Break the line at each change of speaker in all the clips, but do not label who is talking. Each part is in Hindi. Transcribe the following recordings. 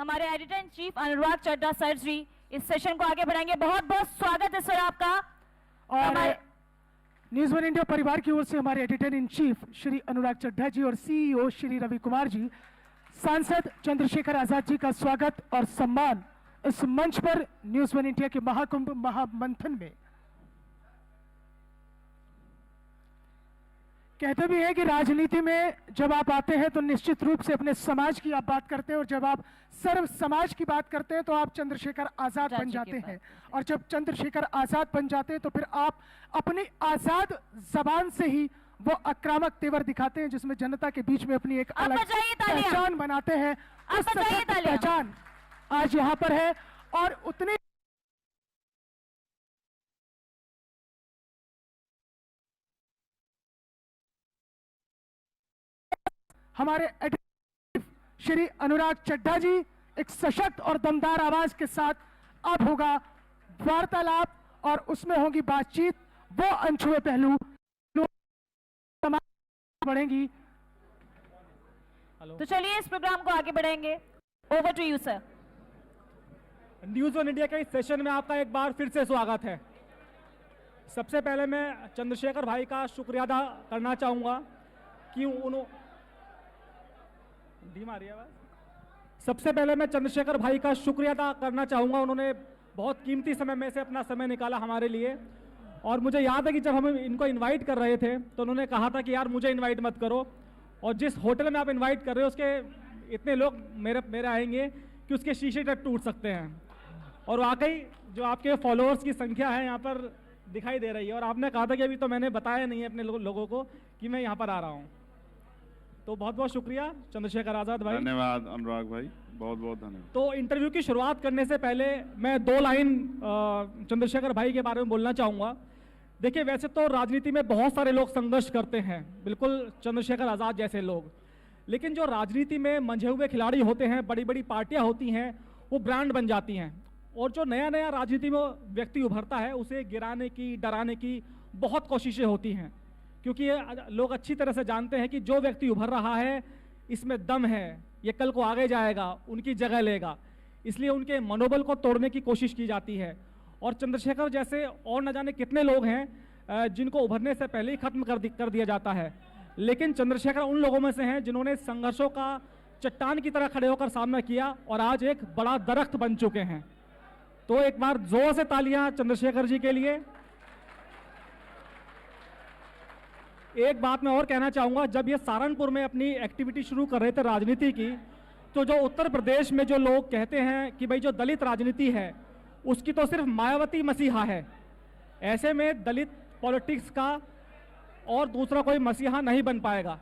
हमारे editor in chief Anurag Chadha sir ji इस सेशन को आगे बढ़ाएंगे। बहुत बहुत स्वागत है सर आपका।
और न्यूज़ वन इंडिया परिवार की ओर से हमारे editor in chief Shri Anurag Chadha जी और सीईओ श्री रवि कुमार जी, सांसद चंद्रशेखर आजाद जी का स्वागत और सम्मान इस मंच पर न्यूज़ वन इंडिया के महाकुंभ महामंथन में। कहते भी हैं कि राजनीति में जब आप आते हैं तो निश्चित रूप से अपने समाज की आप बात करते हैं, और जब आप सर्व समाज की बात करते हैं तो आप चंद्रशेखर आजाद बन जाते हैं। और जब चंद्रशेखर आजाद बन जाते हैं तो फिर आप अपनी आजाद जबान से ही वो आक्रामक तेवर दिखाते हैं जिसमें जनता के बीच में अपनी एक अलग पहचान बनाते हैं। उस पहचान आज यहाँ पर है और उतने हमारे श्री अनुराग चड्ढा जी एक सशक्त और दमदार आवाज के साथ अब होगा वार्तालाप और उसमें होगी बातचीत, वो अनछुए पहलू बढ़ेंगी।
तो चलिए इस प्रोग्राम को आगे बढ़ाएंगे। Over to you sir.
News one India के इस सेशन में आपका एक बार फिर से स्वागत है। सबसे पहले मैं चंद्रशेखर भाई का शुक्रिया अदा करना चाहूँगा कि सबसे पहले मैं चंद्रशेखर भाई का शुक्रिया अदा करना चाहूँगा। उन्होंने बहुत कीमती समय में से अपना समय निकाला हमारे लिए। और मुझे याद है कि जब हम इनको इनवाइट कर रहे थे तो उन्होंने कहा था कि यार मुझे इनवाइट मत करो, और जिस होटल में आप इनवाइट कर रहे हो उसके इतने लोग मेरे आएंगे कि उसके शीशे तक टूट सकते हैं। और वाकई जो आपके फॉलोअर्स की संख्या है यहाँ पर दिखाई दे रही है। और आपने कहा था कि अभी तो मैंने बताया नहीं है अपने लोगों को कि मैं यहाँ पर आ रहा हूँ। तो बहुत बहुत शुक्रिया चंद्रशेखर आजाद भाई।
धन्यवाद अनुराग भाई, बहुत बहुत धन्यवाद।
तो इंटरव्यू की शुरुआत करने से पहले मैं 2 लाइन चंद्रशेखर भाई के बारे में बोलना चाहूँगा। देखिए, वैसे तो राजनीति में बहुत सारे लोग संघर्ष करते हैं, बिल्कुल चंद्रशेखर आजाद जैसे लोग, लेकिन जो राजनीति में मंझे हुए खिलाड़ी होते हैं, बड़ी बड़ी पार्टियां होती हैं, वो ब्रांड बन जाती हैं। और जो नया नया राजनीति में व्यक्ति उभरता है उसे गिराने की, डराने की बहुत कोशिशें होती हैं, क्योंकि ये लोग अच्छी तरह से जानते हैं कि जो व्यक्ति उभर रहा है इसमें दम है, ये कल को आगे जाएगा, उनकी जगह लेगा। इसलिए उनके मनोबल को तोड़ने की कोशिश की जाती है। और चंद्रशेखर जैसे और न जाने कितने लोग हैं जिनको उभरने से पहले ही खत्म कर दिया जाता है, लेकिन चंद्रशेखर उन लोगों में से हैं जिन्होंने संघर्षों का चट्टान की तरह खड़े होकर सामना किया और आज एक बड़ा दरख्त बन चुके हैं। तो एक बार जोर से तालियां चंद्रशेखर जी के लिए। एक बात मैं और कहना चाहूँगा, जब ये सहारनपुर में अपनी एक्टिविटी शुरू कर रहे थे राजनीति की, तो जो उत्तर प्रदेश में जो लोग कहते हैं कि भाई जो दलित राजनीति है उसकी तो सिर्फ मायावती मसीहा है, ऐसे में दलित पॉलिटिक्स का और दूसरा कोई मसीहा नहीं बन पाएगा।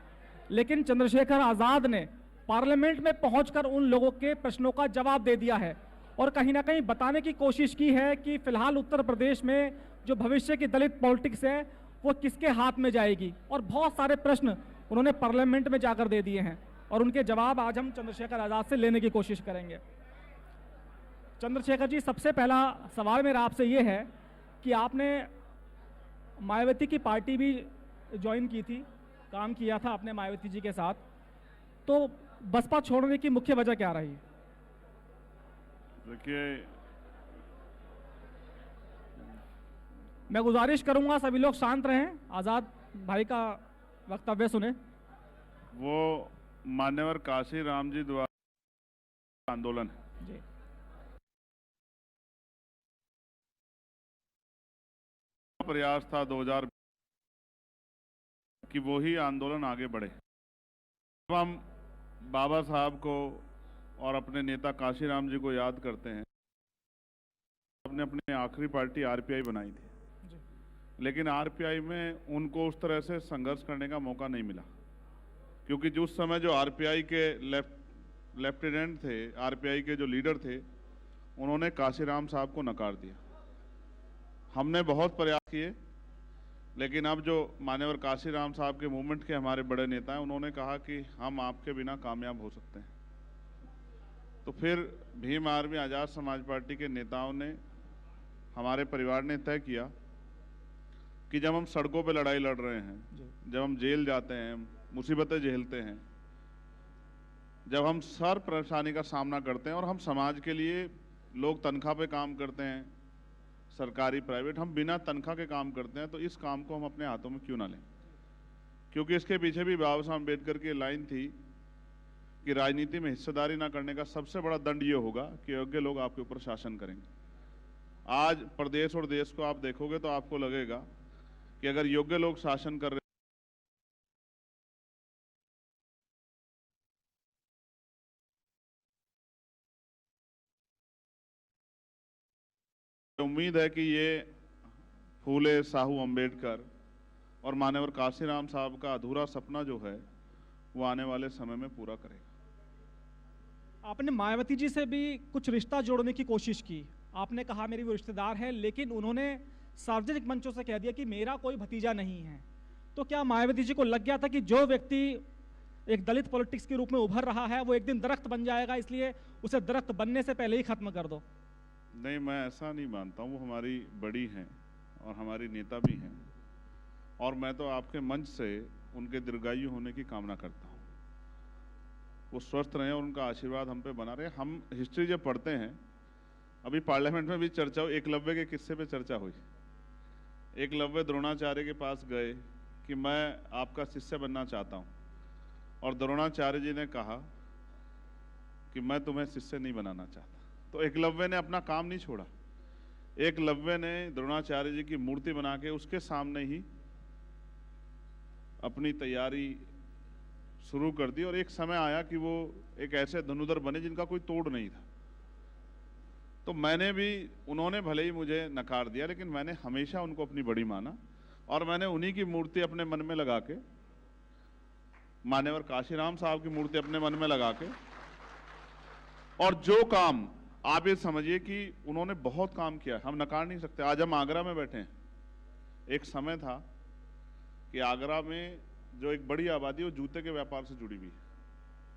लेकिन चंद्रशेखर आज़ाद ने पार्लियामेंट में पहुंचकर उन लोगों के प्रश्नों का जवाब दे दिया है और कहीं ना कहीं बताने की कोशिश की है कि फिलहाल उत्तर प्रदेश में जो भविष्य की दलित पॉलिटिक्स है वो किसके हाथ में जाएगी। और बहुत सारे प्रश्न उन्होंने पार्लियामेंट में जाकर दे दिए हैं और उनके जवाब आज हम चंद्रशेखर आज़ाद से लेने की कोशिश करेंगे। चंद्रशेखर जी, सबसे पहला सवाल मेरा आपसे ये है कि आपने मायावती की पार्टी भी ज्वाइन की थी, काम किया था आपने मायावती जी के साथ, तो बसपा छोड़ने की मुख्य वजह क्या रही?
देखिए,
मैं गुजारिश करूंगा सभी लोग शांत रहें, आज़ाद भाई का वक्तव्य सुने।
वो मान्यवर काशी राम जी द्वारा आंदोलन
जी,
प्रयास था 2000 कि वो ही आंदोलन आगे बढ़े। जब हम बाबा साहब को और अपने नेता काशीराम जी को याद करते हैं, आपने अपनी आखिरी पार्टी आरपीआई बनाई थी, लेकिन आरपीआई में उनको उस तरह से संघर्ष करने का मौका नहीं मिला, क्योंकि जो उस समय जो आरपीआई के लेफ्टिनेंट थे, आरपीआई के जो लीडर थे, उन्होंने काशीराम साहब को नकार दिया। हमने बहुत प्रयास किए, लेकिन अब जो मान्यवर काशीराम साहब के मूवमेंट के हमारे बड़े नेता हैं, उन्होंने कहा कि हम आपके बिना कामयाब हो सकते हैं। तो फिर भीम आर्मी आज़ाद समाज पार्टी के नेताओं ने, हमारे परिवार ने तय किया कि जब हम सड़कों पे लड़ाई लड़ रहे हैं, जब हम जेल जाते हैं, मुसीबतें झेलते हैं, जब हम सर परेशानी का सामना करते हैं और हम समाज के लिए, लोग तनख्वाह पे काम करते हैं, सरकारी प्राइवेट, हम बिना तनख्वाह के काम करते हैं, तो इस काम को हम अपने हाथों में क्यों ना लें? क्योंकि इसके पीछे भी बाबा साहब अम्बेडकर की लाइन थी कि राजनीति में हिस्सेदारी ना करने का सबसे बड़ा दंड ये होगा कि योग्य लोग आपके ऊपर शासन करेंगे। आज प्रदेश और देश को आप देखोगे तो आपको लगेगा कि अगर योग्य लोग शासन कर रहे, उम्मीद है कि ये फूले साहू अम्बेडकर और मान्यवर काशीराम साहब का अधूरा सपना जो है वो आने वाले समय में पूरा करेगा।
आपने मायावती जी से भी कुछ रिश्ता जोड़ने की कोशिश की, आपने कहा मेरी वो रिश्तेदार है, लेकिन उन्होंने सार्वजनिक मंचों से कह दिया कि मेरा कोई भतीजा नहीं है। तो क्या मायावती जी को लग गया था कि जो व्यक्ति एक दलित पॉलिटिक्स के रूप में उभर रहा है वो एक दिन दरख्त बन जाएगा, इसलिए उसे दरख्त बनने से पहले ही खत्म कर दो?
नहीं, मैं ऐसा नहीं मानता हूँ। वो हमारी बड़ी हैं और हमारी नेता भी हैं, और मैं तो आपके मंच से उनके दीर्घायु होने की कामना करता हूँ। वो स्वस्थ रहें और उनका आशीर्वाद हम पे बना रहे। हम हिस्ट्री जब पढ़ते हैं, अभी पार्लियामेंट में भी चर्चा हुई, एकलव्य के किस्से पे चर्चा हुई। एकलव्य द्रोणाचार्य के पास गए कि मैं आपका शिष्य बनना चाहता हूँ, और द्रोणाचार्य जी ने कहा कि मैं तुम्हें शिष्य नहीं बनाना चाहता। तो एकलव्य ने अपना काम नहीं छोड़ा। एकलव्य ने द्रोणाचार्य जी की मूर्ति बना के उसके सामने ही अपनी तैयारी शुरू कर दी, और एक समय आया कि वो एक ऐसे धनुधर बने जिनका कोई तोड़ नहीं था। तो मैंने भी, उन्होंने भले ही मुझे नकार दिया, लेकिन मैंने हमेशा उनको अपनी बड़ी माना, और मैंने उन्हीं की मूर्ति अपने मन में लगा के, मान्यवर काशीराम साहब की मूर्ति अपने मन में लगा के, और जो काम, आप ये समझिए कि उन्होंने बहुत काम किया, हम नकार नहीं सकते। आज हम आगरा में बैठे हैं। एक समय था कि आगरा में जो एक बड़ी आबादी वो जूते के व्यापार से जुड़ी हुई है,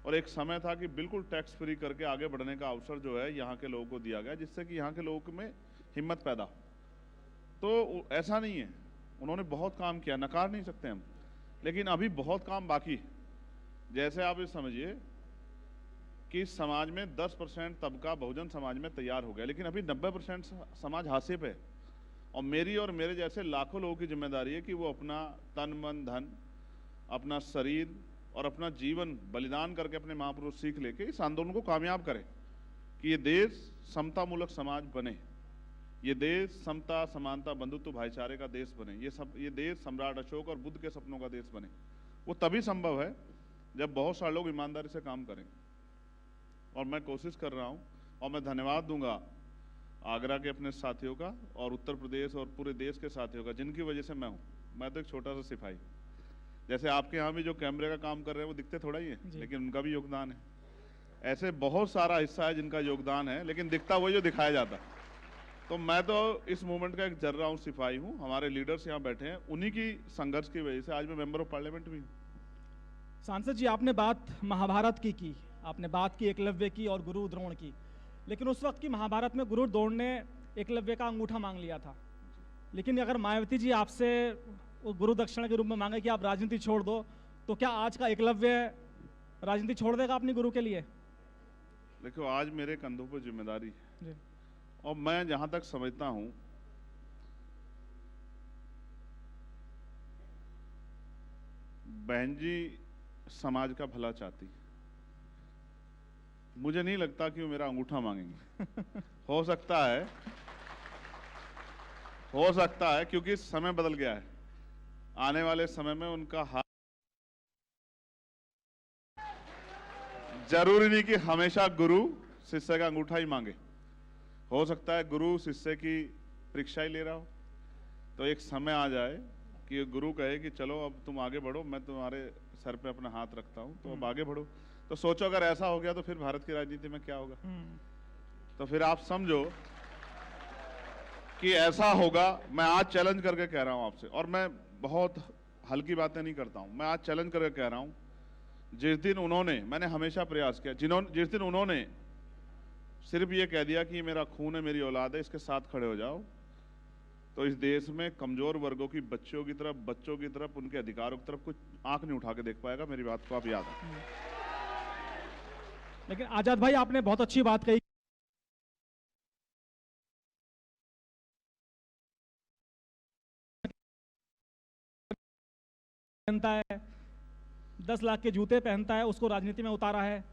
और एक समय था कि बिल्कुल टैक्स फ्री करके आगे बढ़ने का अवसर जो है यहाँ के लोगों को दिया गया, जिससे कि यहाँ के लोगों में हिम्मत पैदा हो। तो ऐसा नहीं है, उन्होंने बहुत काम किया, नकार नहीं सकते हम, लेकिन अभी बहुत काम बाकी है। जैसे आप ये समझिए कि समाज में 10% तबका बहुजन समाज में तैयार हो गया, लेकिन अभी 90% समाज हाशिए पे है, और मेरी और मेरे जैसे लाखों लोगों की जिम्मेदारी है कि वो अपना तन मन धन, अपना शरीर और अपना जीवन बलिदान करके अपने महापुरुष सीख लेके इस आंदोलन को कामयाब करें कि ये देश समतामूलक समाज बने, ये देश समता समानता बंधुत्व भाईचारे का देश बने, ये देश सम्राट अशोक और बुद्ध के सपनों का देश बने। वो तभी संभव है जब बहुत सारे लोग ईमानदारी से काम करें, और मैं कोशिश कर रहा हूँ। और मैं धन्यवाद दूंगा आगरा के अपने साथियों का और उत्तर प्रदेश और पूरे देश के साथियों का, जिनकी वजह से मैं हूँ। मैं तो एक छोटा सा सिपाही, जैसे आपके यहाँ भी जो कैमरे का काम कर रहे हैं वो दिखते थोड़ा ही है, लेकिन उनका भी योगदान है। ऐसे बहुत सारा हिस्सा है जिनका योगदान है, लेकिन दिखता वही जो दिखाया जाता। तो मैं तो इस मूवमेंट का एक जर्रा हूँ, सिपाही हूँ। हमारे लीडर्स यहाँ बैठे हैं, उन्हीं की संघर्ष की वजह से आज मैं मेंबर ऑफ पार्लियामेंट भी हूँ।
सांसद जी, आपने बात महाभारत की आपने बात की एकलव्य की और गुरु द्रोण की, लेकिन उस वक्त की महाभारत में गुरु द्रोण ने एकलव्य का अंगूठा मांग लिया था। लेकिन अगर मायावती जी आपसे वो गुरु दक्षिणा के रूप में मांगे कि आप राजनीति छोड़ दो, तो क्या आज का एकलव्य राजनीति छोड़ देगा अपनी गुरु के लिए?
देखो, आज मेरे कंधों पर जिम्मेदारी है, और मैं जहां तक समझता हूं, बहन जी समाज का भला चाहती। मुझे नहीं लगता कि वो मेरा अंगूठा मांगेंगे। हो सकता है क्योंकि समय बदल गया है। आने वाले समय में उनका हाथ, जरूरी नहीं कि हमेशा गुरु शिष्य का अंगूठा ही मांगे। हो सकता है गुरु शिष्य की परीक्षा ही ले रहा हो, तो एक समय आ जाए कि गुरु कहे कि चलो अब तुम आगे बढ़ो, मैं तुम्हारे सर पे अपना हाथ रखता हूं, तो अब आगे बढ़ो। तो सोचो अगर ऐसा हो गया तो फिर भारत की राजनीति में क्या होगा। तो फिर आप समझो कि ऐसा होगा। मैं आज चैलेंज करके कह रहा हूं आपसे, और मैं बहुत हल्की बातें नहीं करता हूं, मैं आज चैलेंज करके कह रहा हूं, जिस दिन उन्होंने, मैंने हमेशा प्रयास किया, जिस दिन उन्होंने सिर्फ ये कह दिया कि मेरा खून है, मेरी औलाद है, इसके साथ खड़े हो जाओ, तो इस देश में कमजोर वर्गों की बच्चों की तरफ उनके अधिकारों की तरफ कुछ आंख नहीं उठा के देख पाएगा। मेरी बात को आप याद रखें।
लेकिन आजाद भाई आपने बहुत अच्छी बात कही, पहनता है 10 लाख के जूते पहनता है, उसको राजनीति में उतारा है।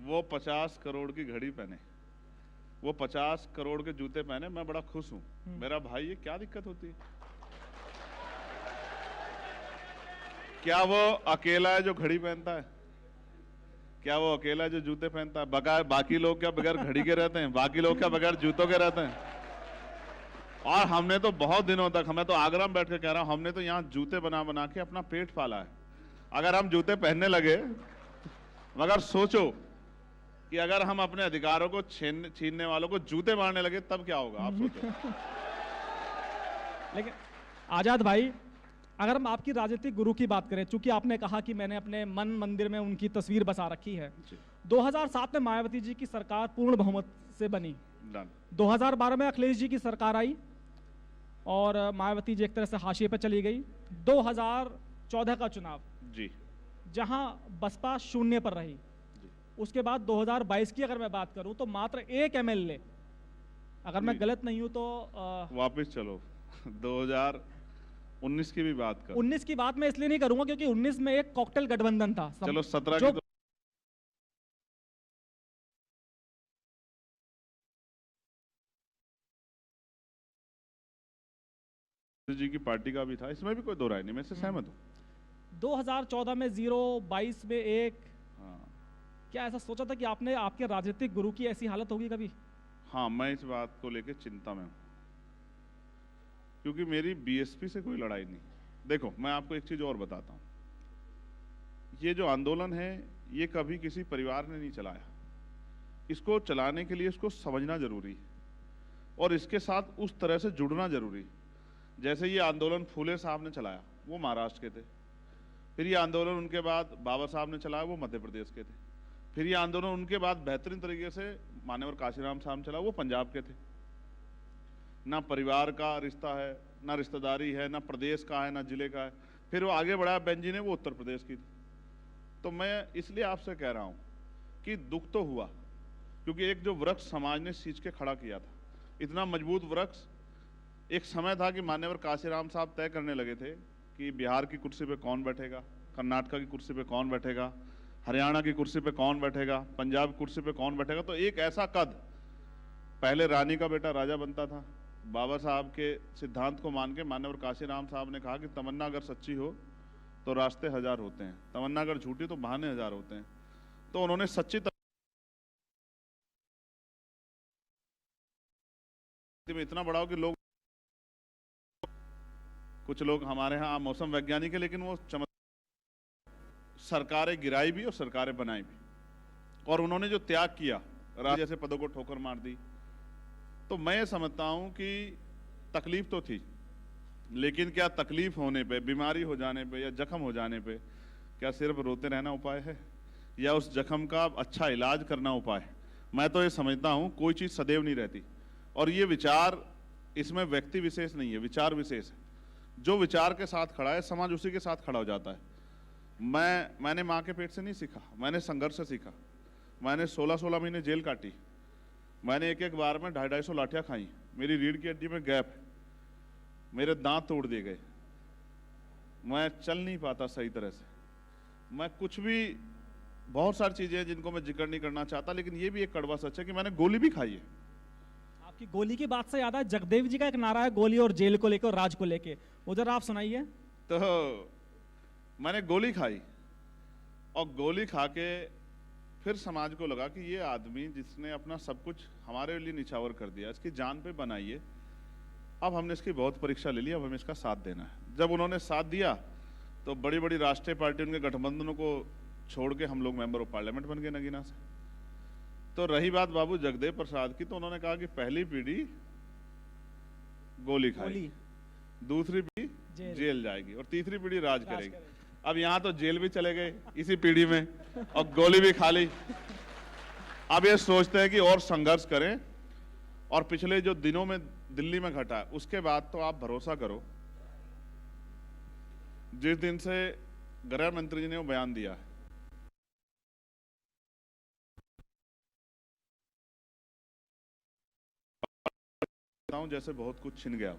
वो 50 करोड़ की घड़ी पहने, वो 50 करोड़ के जूते पहने, मैं बड़ा खुश हूं। मेरा भाई, ये क्या दिक्कत होती है? क्या वो अकेला है जो घड़ी पहनता है? क्या वो अकेला है जो जूते पहनता है? बगैर बाकी लोग क्या बगैर घड़ी के रहते हैं? बाकी लोग क्या बगैर जूतों के रहते हैं? और हमने तो बहुत दिनों तक, मैं तो आगरा में बैठ के कह रहा हूं, हमने तो यहाँ जूते बना बना के अपना पेट पाला है। अगर हम जूते पहनने लगे, मगर सोचो कि अगर हम अपने अधिकारों को छीनने वालों को जूते मारने लगे, तब क्या होगा? आप सोचो।
लेकिन आजाद भाई, अगर हम आपकी राजनीतिक गुरु की बात करें, चूंकि आपने कहा कि मैंने अपने मन मंदिर में उनकी तस्वीर बसा रखी है, 2007 में मायावती जी की सरकार पूर्ण बहुमत से बनी, 2012 में अखिलेश जी की सरकार आई और मायावती जी एक तरह से हाशिए पर चली गई। 2014 का चुनाव
जी,
जहां बसपा शून्य पर रही, उसके बाद 2022 की अगर मैं बात करूं तो मात्र एक एमएलए, अगर मैं गलत नहीं हूं तो
वापस चलो 2019 की भी बात कर।
19 की बात मैं इसलिए नहीं करूंगा क्योंकि 19 में एक कॉकटेल गठबंधन था।
चलो 17
जो
की जी की पार्टी का भी था, इसमें भी कोई दो राय नहीं, मैं इससे सहमत हूं।
2014 में 0, 22 में 1।
हाँ,
क्या ऐसा सोचा था कि आपने आपके राजनीतिक गुरु की ऐसी हालत होगी कभी?
हाँ, मैं इस बात को लेकर चिंता में हूं, क्योंकि मेरी बीएसपी से कोई लड़ाई नहीं। देखो, मैं आपको एक चीज और बताता हूं, ये जो आंदोलन है, ये कभी किसी परिवार ने नहीं चलाया। इसको चलाने के लिए इसको समझना जरूरी है और इसके साथ उस तरह से जुड़ना जरूरी है। जैसे ये आंदोलन फूले साहब ने चलाया, वो महाराष्ट्र के थे। फिर ये आंदोलन उनके बाद बाबा साहब ने चलाया, वो मध्य प्रदेश के थे। फिर ये आंदोलन उनके बाद बेहतरीन तरीके से मान्यवर काशीराम साहब ने चलाया, वो पंजाब के थे। ना परिवार का रिश्ता है, ना रिश्तेदारी है, ना प्रदेश का है, ना जिले का है। फिर वो आगे बढ़ाया बेन जी ने, वो उत्तर प्रदेश की थी। तो मैं इसलिए आपसे कह रहा हूं कि दुख तो हुआ, क्योंकि एक जो वृक्ष समाज ने सींच के खड़ा किया था, इतना मजबूत वृक्ष, एक समय था कि मान्यवर काशीराम साहब तय करने लगे थे कि बिहार की कुर्सी पे कौन बैठेगा, कर्नाटक की कुर्सी पे कौन बैठेगा, हरियाणा की कुर्सी पे कौन बैठेगा, पंजाब की कुर्सी पे कौन बैठेगा। तो एक ऐसा कद, पहले रानी का बेटा राजा बनता था। बाबा साहब के सिद्धांत को मान के मान्यवर काशीराम साहब ने कहा कि तमन्ना अगर सच्ची हो तो रास्ते हजार होते हैं, तमन्ना अगर झूठी तो बहाने हजार होते हैं। तो उन्होंने सच्ची में इतना बढ़ाओ कि लोग, कुछ लोग हमारे यहाँ मौसम वैज्ञानिक है, लेकिन वो सरकारें गिराई भी और सरकारें बनाई भी, और उन्होंने जो त्याग किया, राज जैसे पदों को ठोकर मार दी। तो मैं ये समझता हूं कि तकलीफ तो थी, लेकिन क्या तकलीफ होने पे, बीमारी हो जाने पे या जख्म हो जाने पे क्या सिर्फ रोते रहना उपाय है, या उस जख्म का अच्छा इलाज करना उपाय है? मैं तो ये समझता हूं कोई चीज सदैव नहीं रहती, और ये विचार, इसमें व्यक्ति विशेष नहीं है, विचार विशेष है। जो विचार के साथ खड़ा है, समाज उसी के साथ खड़ा हो जाता है। मैंने माँ के पेट से नहीं सीखा, मैंने संघर्ष से सीखा। मैंने 16-16 महीने जेल काटी, मैंने एक बार में 250-250 लाठियां खाई, मेरी रीढ़ की हड्डी में गैप है, मेरे दांत तोड़ दिए गए, मैं चल नहीं पाता सही तरह से, मैं कुछ भी, बहुत सारी चीजें हैं जिनको मैं जिक्र नहीं करना चाहता, लेकिन ये भी एक कड़वा सच है कि मैंने गोली भी खाई है।
आपकी गोली की बात से याद है, जगदेव जी का एक नारा है, गोली और जेल को लेकर और राज को लेकर, उधर आप सुनाइए।
तो मैंने गोली खाई, और गोली खा के फिर समाज को लगा कि ये आदमी जिसने अपना सब कुछ हमारे लिए निछावर कर दिया, इसकी जान पे बनाइए। अब हमने इसकी बहुत परीक्षा ले ली, अब हमें इसका साथ देना है। जब उन्होंने साथ दिया तो बड़ी बड़ी राष्ट्रीय पार्टी, उनके गठबंधनों को छोड़ के हम लोग मेंबर ऑफ पार्लियामेंट बन गए नगीना से। तो रही बात बाबू जगदेव प्रसाद की, तो उन्होंने कहा कि पहली पीढ़ी गोली खाएगी, दूसरी पीढ़ी जेल जाएगी, और तीसरी पीढ़ी राज करेगी। अब यहाँ तो जेल भी चले गए इसी पीढ़ी में, और गोली भी खा ली। अब ये सोचते हैं कि और संघर्ष करें, और पिछले जो दिनों में दिल्ली में घटा है, उसके बाद तो आप भरोसा करो, जिस दिन से गृह मंत्री जी ने वो बयान दिया है, रहता हूं जैसे बहुत कुछ छिन गया हो।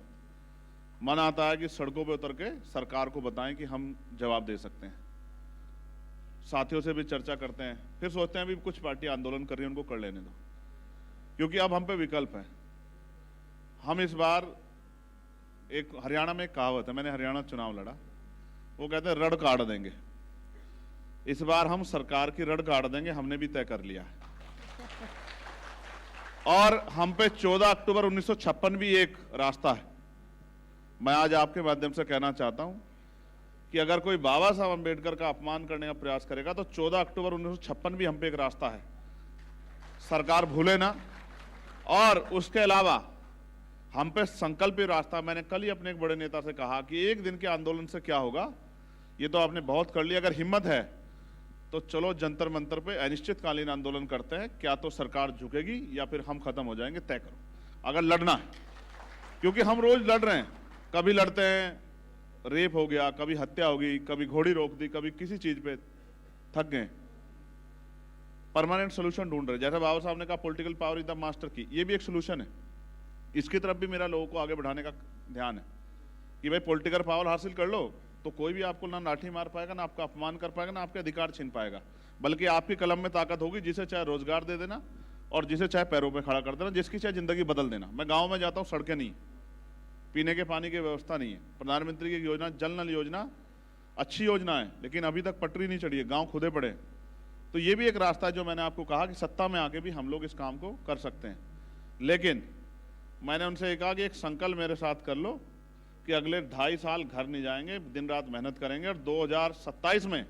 मन आता है कि सड़कों पे उतर के सरकार को बताएं कि हम जवाब दे सकते हैं। साथियों से भी चर्चा करते हैं, फिर सोचते हैं भी कुछ पार्टी आंदोलन कर रही है, उनको कर लेने दो, क्योंकि अब हम पे विकल्प है। हम इस बार एक हरियाणा में एक कहावत है, मैंने हरियाणा चुनाव लड़ा, वो कहते हैं रड़ काट देंगे। इस बार हम सरकार की रड़ काट देंगे, हमने भी तय कर लिया है। और हम पे 14 अक्टूबर 1956 भी एक रास्ता है। मैं आज आपके माध्यम से कहना चाहता हूं कि अगर कोई बाबा साहब अंबेडकर का अपमान करने का प्रयास करेगा तो 14 अक्टूबर 1956 भी हम पे एक रास्ता है, सरकार भूले ना। और उसके अलावा हम पे संकल्प रास्ता। मैंने कल ही अपने एक बड़े नेता से कहा कि एक दिन के आंदोलन से क्या होगा, ये तो आपने बहुत कर लिया, अगर हिम्मत है तो चलो जंतर मंतर पे अनिश्चितकालीन आंदोलन करते हैं, क्या तो सरकार झुकेगी या फिर हम खत्म हो जाएंगे, तय करो अगर लड़ना है। क्योंकि हम रोज लड़ रहे हैं, कभी लड़ते हैं रेप हो गया, कभी हत्या हो गई, कभी घोड़ी रोक दी, कभी किसी चीज पे थक गए। परमानेंट सोल्यूशन ढूंढ रहे, जैसे बाबा साहब ने कहा political power is the master की, ये भी एक सोल्यूशन है। इसकी तरफ भी मेरा लोगों को आगे बढ़ाने का ध्यान है कि भाई पॉलिटिकल पावर हासिल कर लो तो कोई भी आपको ना लाठी मार पाएगा, ना आपका अपमान कर पाएगा, ना आपके अधिकार छीन पाएगा, बल्कि आपकी कलम में ताकत होगी, जिसे चाहे रोजगार दे देना और जिसे चाहे पैरों पे खड़ा कर देना, जिसकी चाहे जिंदगी बदल देना। मैं गांव में जाता हूं, सड़कें नहीं, पीने के पानी की व्यवस्था नहीं है। प्रधानमंत्री की योजना जल नल योजना अच्छी योजना है, लेकिन अभी तक पटरी नहीं चढ़ी है, गांव खुदे पड़े। तो ये भी एक रास्ता है जो मैंने आपको कहा कि सत्ता में आके भी हम लोग इस काम को कर सकते हैं। लेकिन मैंने उनसे कहा कि एक संकल्प मेरे साथ कर लो कि अगले 2.5 साल घर नहीं जाएंगे, दिन रात मेहनत करेंगे और 2027 में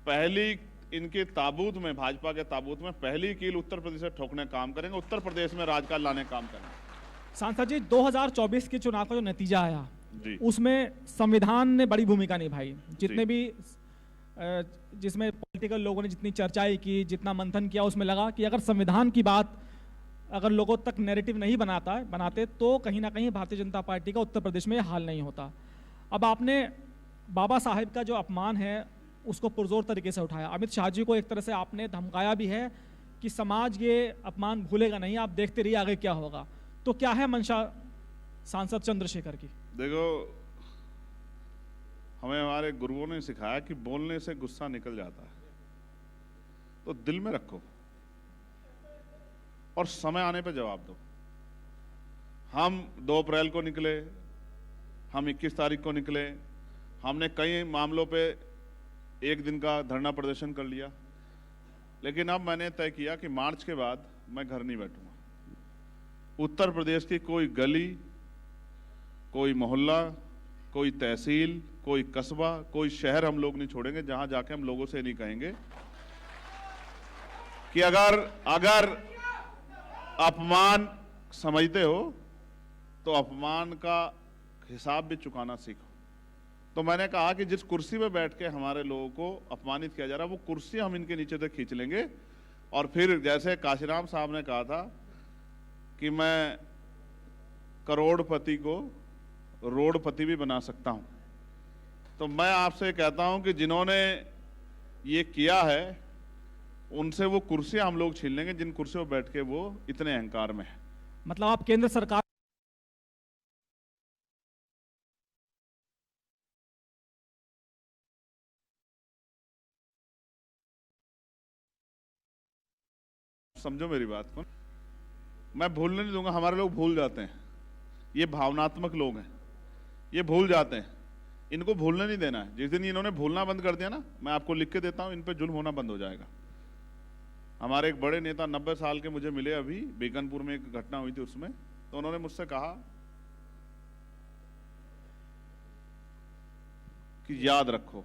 पहली इनके ताबूत में, भाजपा के ताबूत में पहली कील उत्तर प्रदेश से ठोकने का काम करेंगे, उत्तर प्रदेश में राजकाज लाने का काम करेंगे।
सांसद जी, 2024 के चुनाव का जो नतीजा आया
जी,
उसमें संविधान ने बड़ी भूमिका निभाई। जितने भी जिसमें पॉलिटिकल लोगों ने जितनी चर्चाएं की, जितना मंथन किया, उसमें लगा कि अगर संविधान की बात अगर लोगों तक नैरेटिव नहीं बनाते तो कहीं ना कहीं भारतीय जनता पार्टी का उत्तर प्रदेश में हाल नहीं होता। अब आपने बाबा साहेब का जो अपमान है उसको पुरजोर तरीके से उठाया। अमित शाह जी को एक तरह से आपने धमकाया भी है कि समाज ये अपमान भूलेगा नहीं, आप देखते रहिए आगे क्या होगा। तो क्या है मंशा सांसद चंद्रशेखर की?
देखो, हमें हमारे गुरुओं ने सिखाया कि बोलने से गुस्सा निकल जाता है, तो दिल में रखो और समय आने पे जवाब दो। हम 2 अप्रैल को निकले, हम 21 तारीख को निकले, हमने कई मामलों पे एक दिन का धरना प्रदर्शन कर लिया, लेकिन अब मैंने तय किया कि मार्च के बाद मैं घर नहीं बैठूंगा। उत्तर प्रदेश की कोई गली, कोई मोहल्ला, कोई तहसील, कोई कस्बा, कोई शहर हम लोग नहीं छोड़ेंगे जहां जाके हम लोगों से नहीं कहेंगे कि अगर अपमान समझते हो तो अपमान का हिसाब भी चुकाना सीखो। तो मैंने कहा कि जिस कुर्सी पे बैठ के हमारे लोगों को अपमानित किया जा रहा है, वो कुर्सी हम इनके नीचे तक खींच लेंगे। और फिर जैसे काशीराम साहब ने कहा था कि मैं करोड़पति को रोडपति भी बना सकता हूं, तो मैं आपसे कहता हूं कि जिन्होंने ये किया है उनसे वो कुर्सियां हम लोग छीन लेंगे जिन कुर्सियों पर बैठ के वो इतने अहंकार में है।
मतलब आप केंद्र सरकार
समझो मेरी बात को, मैं भूलने नहीं दूंगा। हमारे लोग भूल जाते हैं, ये भावनात्मक लोग हैं, ये भूल जाते हैं, इनको भूलने नहीं देना है। जिस दिन इन्होंने भूलना बंद कर दिया ना, मैं आपको लिख के देता हूं, इन पे जुल्म होना बंद हो जाएगा। हमारे एक बड़े नेता 90 साल के मुझे मिले, अभी बीकानपुर में एक घटना हुई थी उसमें, तो उन्होंने मुझसे कहा कि याद रखो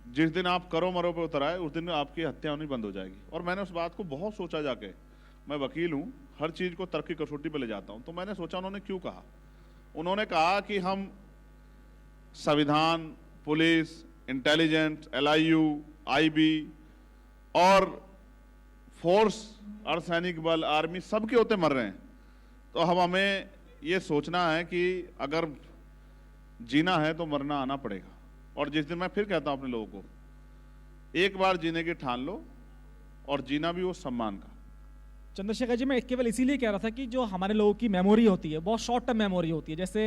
जिस दिन आप करो मरो पे उतर आए उस दिन आपकी हत्या होनी बंद हो जाएगी। और मैंने उस बात को बहुत सोचा, जाके मैं वकील हूं, हर चीज को तर्क की कसौटी पे ले जाता हूं, तो मैंने सोचा उन्होंने क्यों कहा। उन्होंने कहा कि हम संविधान, पुलिस, इंटेलिजेंस, LIU, IB और फोर्स, अर्धसैनिक बल, आर्मी सबके होते मर रहे हैं, तो हमें ये सोचना है कि अगर जीना है तो मरना आना पड़ेगा। और जिस दिन मैं फिर कहता हूं अपने लोगों को, एक बार जीने की ठान लो और जीना भी वो सम्मान का,
चंद्रशेखर जी, मैं केवल इसीलिए कह रहा था कि जो हमारे लोगों की मेमोरी होती है बहुत शॉर्ट टर्म मेमोरी होती है। जैसे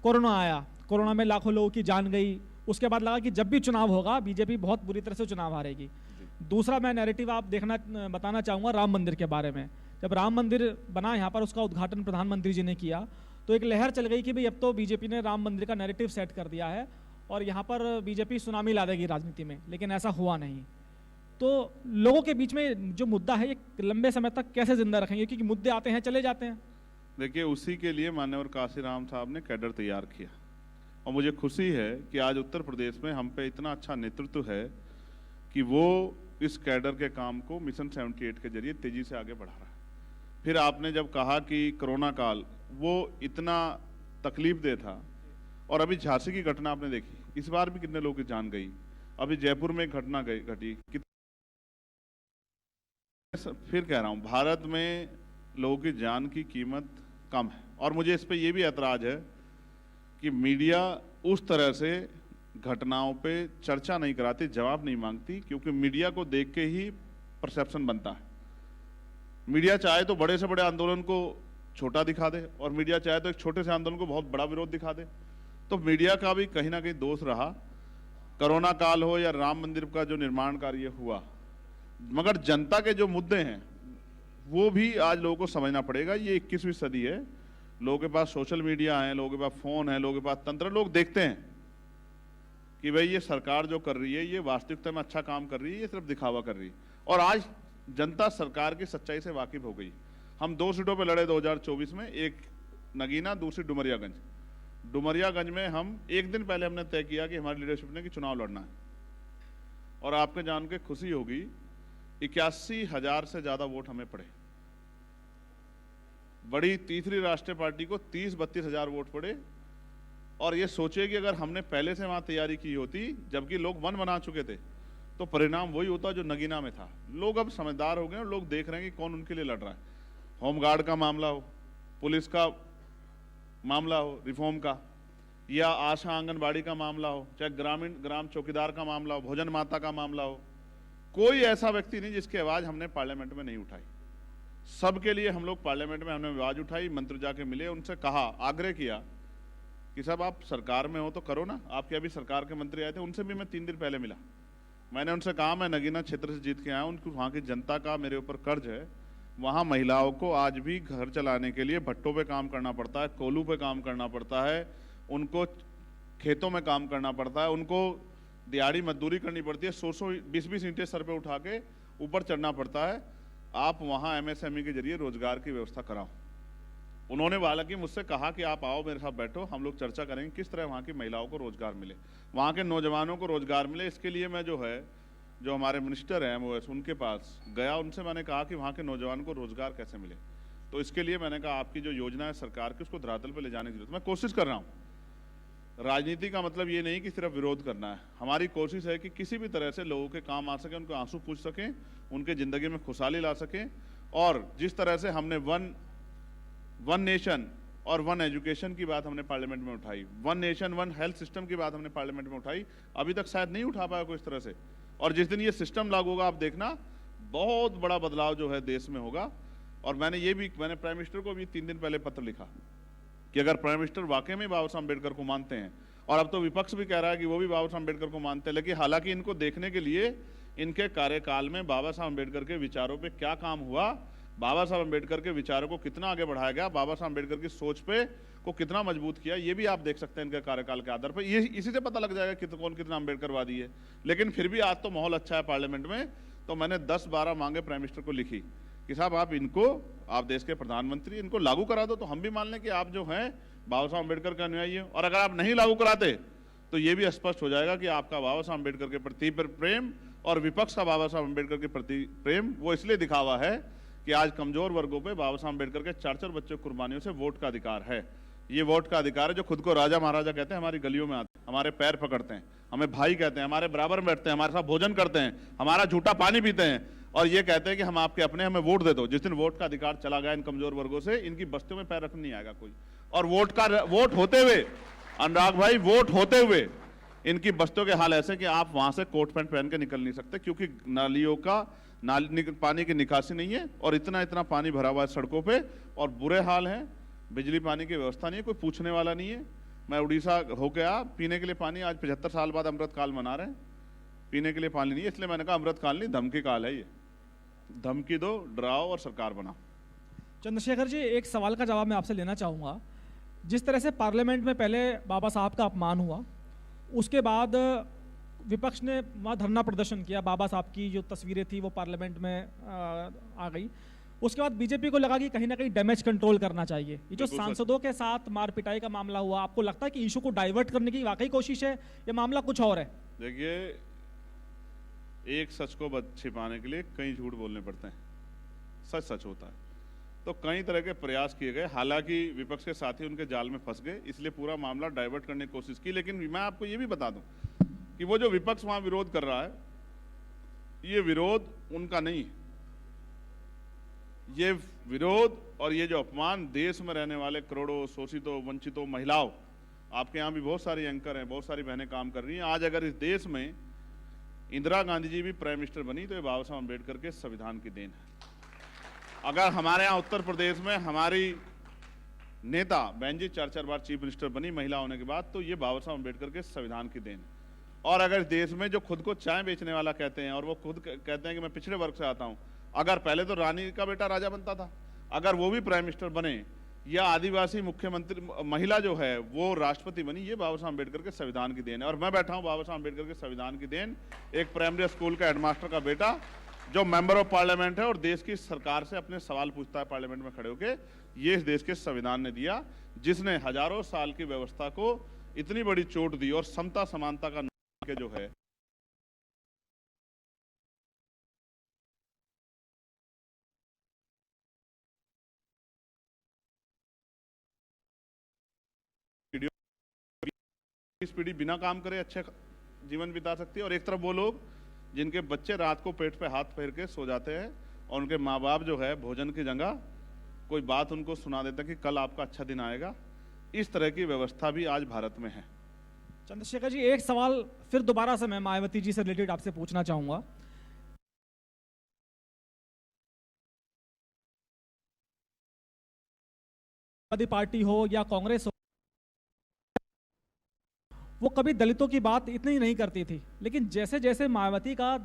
कोरोना आया, कोरोना में लाखों लोगों की जान गई, उसके बाद लगा कि जब भी चुनाव होगा बीजेपी बहुत बुरी तरह से चुनाव हारेगी। दूसरा मैं नैरेटिव आप बताना चाहूँगा राम मंदिर के बारे में। जब राम मंदिर बना यहाँ पर, उसका उद्घाटन प्रधानमंत्री जी ने किया, तो एक लहर चल गई कि भाई अब तो बीजेपी ने राम मंदिर का नैरेटिव सेट कर दिया है और यहाँ पर बीजेपी सुनामी ला देगी राजनीति में, लेकिन ऐसा हुआ नहीं। तो लोगों के बीच में जो मुद्दा है ये लंबे समय तक कैसे जिंदा रखेंगे, क्योंकि मुद्दे आते हैं चले जाते हैं।
देखिए, उसी के लिए मान्यवर काशीराम साहब ने कैडर तैयार किया और मुझे खुशी है कि आज उत्तर प्रदेश में हम पे इतना अच्छा नेतृत्व है कि वो इस कैडर के काम को मिशन 78 के जरिए तेजी से आगे बढ़ा रहा है। फिर आपने जब कहा कि कोरोना काल वो इतना तकलीफ दे था, और अभी झांसी की घटना आपने देखी, इस बार भी कितने लोगों की जान गई, अभी जयपुर में एक घटना घटी। फिर कह रहा हूं, भारत में लोगों की जान की कीमत कम है। और मुझे इस पे ये भी ऐतराज है कि मीडिया उस तरह से घटनाओं पे चर्चा नहीं कराती, जवाब नहीं मांगती, क्योंकि मीडिया को देख के ही परसेप्शन बनता है। मीडिया चाहे तो बड़े से बड़े आंदोलन को छोटा दिखा दे, और मीडिया चाहे तो एक छोटे से आंदोलन को बहुत बड़ा विरोध दिखा दे। तो मीडिया का भी कहीं ना कहीं दोष रहा, कोरोना काल हो या राम मंदिर का जो निर्माण कार्य हुआ। मगर जनता के जो मुद्दे हैं वो भी आज लोगों को समझना पड़ेगा। ये 21वीं सदी है, लोगों के पास सोशल मीडिया है, लोगों के पास फोन है, लोगों के पास तंत्र, लोग देखते हैं कि भाई ये सरकार जो कर रही है ये वास्तविकता में अच्छा काम कर रही है, ये सिर्फ दिखावा कर रही है। और आज जनता सरकार की सच्चाई से वाकिफ हो गई। हम 2 सीटों पे लड़े 2024 में, एक नगीना, दूसरी डुमरियागंज। डुमरियागंज में हम एक दिन पहले हमने तय किया कि हमारी लीडरशिप ने कि चुनाव लड़ना है, और आपके जान के खुशी होगी 81,000 से ज्यादा वोट हमें पड़े। बड़ी तीसरी राष्ट्रीय पार्टी को 30-32 हजार वोट पड़े। और ये सोचिए कि अगर हमने पहले से वहां तैयारी की होती, जबकि लोग मन बना चुके थे, तो परिणाम वही होता जो नगीना में था। लोग अब समझदार हो गए और लोग देख रहे हैं कि कौन उनके लिए लड़ रहा है। होमगार्ड का मामला हो, पुलिस का मामला हो रिफॉर्म का, या आशा आंगनबाड़ी का मामला हो, चाहे ग्राम चौकीदार का मामला हो, भोजन माता का मामला हो, कोई ऐसा व्यक्ति नहीं जिसकी आवाज हमने पार्लियामेंट में नहीं उठाई। सबके लिए हम लोग पार्लियामेंट में हमने आवाज उठाई, मंत्री जाके मिले, उनसे कहा, आग्रह किया कि साहब आप सरकार में हो तो करो ना। आपके अभी सरकार के मंत्री आए थे, उनसे भी मैं 3 दिन पहले मिला। मैंने उनसे कहा मैं नगीना क्षेत्र से जीत के आया हूं, उनको वहाँ की जनता का मेरे ऊपर कर्ज है। वहाँ महिलाओं को आज भी घर चलाने के लिए भट्टों पे काम करना पड़ता है, कोलू पे काम करना पड़ता है, उनको खेतों में काम करना पड़ता है, उनको दिहाड़ी मजदूरी करनी पड़ती है, 100-120 ईंटें सर पे उठा के ऊपर चढ़ना पड़ता है। आप वहाँ MSME के जरिए रोजगार की व्यवस्था कराओ। उन्होंने हालांकि मुझसे कहा कि आप आओ मेरे साथ बैठो, हम लोग चर्चा करेंगे किस तरह वहाँ की महिलाओं को रोजगार मिले, वहाँ के नौजवानों को रोजगार मिले। इसके लिए मैं जो हमारे मिनिस्टर हैं MOS, उनके पास गया, उनसे मैंने कहा कि वहाँ के नौजवान को रोजगार कैसे मिले। तो इसके लिए मैंने कहा आपकी जो योजना है सरकार की, उसको धरातल पर ले जाने की जरूरत। मैं कोशिश कर रहा हूँ। राजनीति का मतलब ये नहीं कि सिर्फ विरोध करना है, हमारी कोशिश है कि किसी भी तरह से लोगों के काम आ सके, उनको आंसू पूछ सकें, उनके ज़िंदगी में खुशहाली ला सकें। और जिस तरह से हमने वन नेशन और वन एजुकेशन की बात हमने पार्लियामेंट में उठाई, 1 नेशन 1 हेल्थ सिस्टम की बात हमने पार्लियामेंट में उठाई, अभी तक शायद नहीं उठा पाया कोई इस तरह से। और जिस दिन ये सिस्टम लागू होगा आप देखना बहुत बड़ा बदलाव जो है देश में होगा। और मैंने प्राइम मिनिस्टर को भी 3 दिन पहले पत्र लिखा कि अगर प्राइम मिनिस्टर वाकई में बाबा साहब अम्बेडकर को मानते हैं, और अब तो विपक्ष भी कह रहा है कि वो भी बाबा साहब अम्बेडकर को मानते हैं, लेकिन हालांकि इनको देखने के लिए इनके कार्यकाल में बाबा साहब अम्बेडकर के विचारों पे क्या काम हुआ, बाबा साहब अम्बेडकर के विचारों को कितना आगे बढ़ाया गया, बाबा साहब अम्बेडकर की सोच पे को कितना मजबूत किया, ये भी आप देख सकते हैं इनके कार्यकाल के आधार पर। ये इसी से पता लग जाएगा कि कौन कितना अम्बेडकरवादी है। लेकिन फिर भी आज तो माहौल अच्छा है पार्लियामेंट में, तो मैंने 10-12 मांगे प्राइम मिनिस्टर को लिखी कि साहब आप देश के प्रधानमंत्री, इनको लागू करा दो तो हम भी मान लें कि आप जो हैं बाबा साहब अम्बेडकर का अनुयायी है। और अगर आप नहीं लागू कराते तो ये भी स्पष्ट हो जाएगा कि आपका बाबा साहब अम्बेडकर के प्रति प्रेम और विपक्ष का बाबा साहब अम्बेडकर के प्रति प्रेम वो इसलिए दिखावा है कि आज कमजोर वर्गों पे बाबा साहब अम्बेडकर के 4-4 बच्चों की कुर्बानियों से वोट का अधिकार है। ये वोट का अधिकार है जो खुद को राजा महाराजा कहते हैं, हमारी गलियों में आते हैं, हमारे पैर पकड़ते हैं, हमें भाई कहते हैं, हमारे बराबर में बैठते हैं, हमारे साथ भोजन करते हैं, हमारा झूठा पानी पीते हैं, और ये कहते हैं कि हम आपके अपने, हमें वोट दे दो। जिस दिन वोट का अधिकार चला गया इन कमजोर वर्गों से, इनकी बस्तियों में पैर रखने नहीं आएगा कोई। और वोट होते हुए, अनुराग भाई, वोट होते हुए इनकी बस्तियों के हाल ऐसे कि आप वहां से कोट पैंट पहन के निकल नहीं सकते, क्योंकि पानी की निकासी नहीं है और इतना इतना पानी भरा हुआ है सड़कों पे और बुरे हाल हैं। बिजली पानी की व्यवस्था नहीं है, कोई पूछने वाला नहीं है। मैं उड़ीसा होके आया, पीने के लिए पानी आज 75 साल बाद अमृतकाल मना रहे हैं, पीने के लिए पानी नहीं है। इसलिए मैंने कहा अमृतकाल नहीं, धमकी काल है ये। धमकी दो, डराओ और सरकार बनाओ।
चंद्रशेखर जी, एक सवाल का जवाब मैं आपसे लेना चाहूँगा। जिस तरह से पार्लियामेंट में पहले बाबा साहब का अपमान हुआ, उसके बाद विपक्ष ने वहाँ धरना प्रदर्शन किया, बाबा साहब की जो तस्वीरें थी वो पार्लियामेंट में आ गई। उसके बाद बीजेपी को लगा कि कहीं ना कहीं डैमेज कंट्रोल करना चाहिए। ये जो सांसदों के साथ मार पिटाई का मामला हुआ, आपको लगता है कि इशू को डाइवर्ट करने की वाकई कोशिश है या मामला कुछ और है?
देखिए, एक सच को छिपाने के लिए कई झूठ बोलने पड़ते हैं। सच सच होता है। तो कई तरह के प्रयास किए गए, हालांकि विपक्ष के साथी उनके जाल में फंस गए, इसलिए पूरा मामला डाइवर्ट करने की कोशिश की। लेकिन मैं आपको ये भी बता दूं कि वो जो विपक्ष वहां विरोध कर रहा है, ये विरोध उनका नहीं है। ये विरोध और ये जो अपमान देश में रहने वाले करोड़ों शोषितों, वंचितों, महिलाओं, आपके यहाँ भी बहुत सारी एंकर हैं, बहुत सारी बहनें काम कर रही हैं। आज अगर इस देश में इंदिरा गांधी जी भी प्राइम मिनिस्टर बनी तो ये बाबा साहब अम्बेडकर के संविधान की देन है। अगर हमारे यहाँ उत्तर प्रदेश में हमारी नेता बहन जी 4-4 बार चीफ मिनिस्टर बनी महिला होने के बाद, तो ये बाबा साहब अम्बेडकर के संविधान की देन है। और अगर देश में जो खुद को चाय बेचने वाला कहते हैं और वो खुद कहते हैं कि मैं पिछड़े वर्ग से आता हूं, अगर पहले तो रानी का बेटा राजा बनता था, अगर वो भी प्राइम मिनिस्टर बने या आदिवासी मुख्यमंत्री महिला जो है वो राष्ट्रपति बनी, ये बाबा साहब अम्बेडकर के संविधान की देन है। और मैं बैठा हूं बाबा साहब अम्बेडकर के संविधान की देन, एक प्राइमरी स्कूल का हेडमास्टर का बेटा जो मेंबर ऑफ पार्लियामेंट है और देश की सरकार से अपने सवाल पूछता है पार्लियामेंट में खड़े होकर, ये इस देश के संविधान ने दिया, जिसने हजारों साल की व्यवस्था को इतनी बड़ी चोट दी और समता समानता का के जो है इस पीढ़ी बिना काम करे अच्छे जीवन बिता सकती है। और एक तरफ वो लोग जिनके बच्चे रात को पेट पे हाथ फेर के सो जाते हैं और उनके माँ बाप जो है भोजन की जगह कोई बात उनको सुना देता है कि कल आपका अच्छा दिन आएगा। इस तरह की व्यवस्था भी आज भारत में है।
चंद्रशेखर जी, एक सवाल फिर दोबारा से मैं मायावती जी से रिलेटेड आपसे पूछना चाहूंगा। समाजवादी पार्टी हो या कांग्रेस हो, वो कभी दलितों की बात इतनी नहीं करती थी, लेकिन जैसे जैसे मायावती का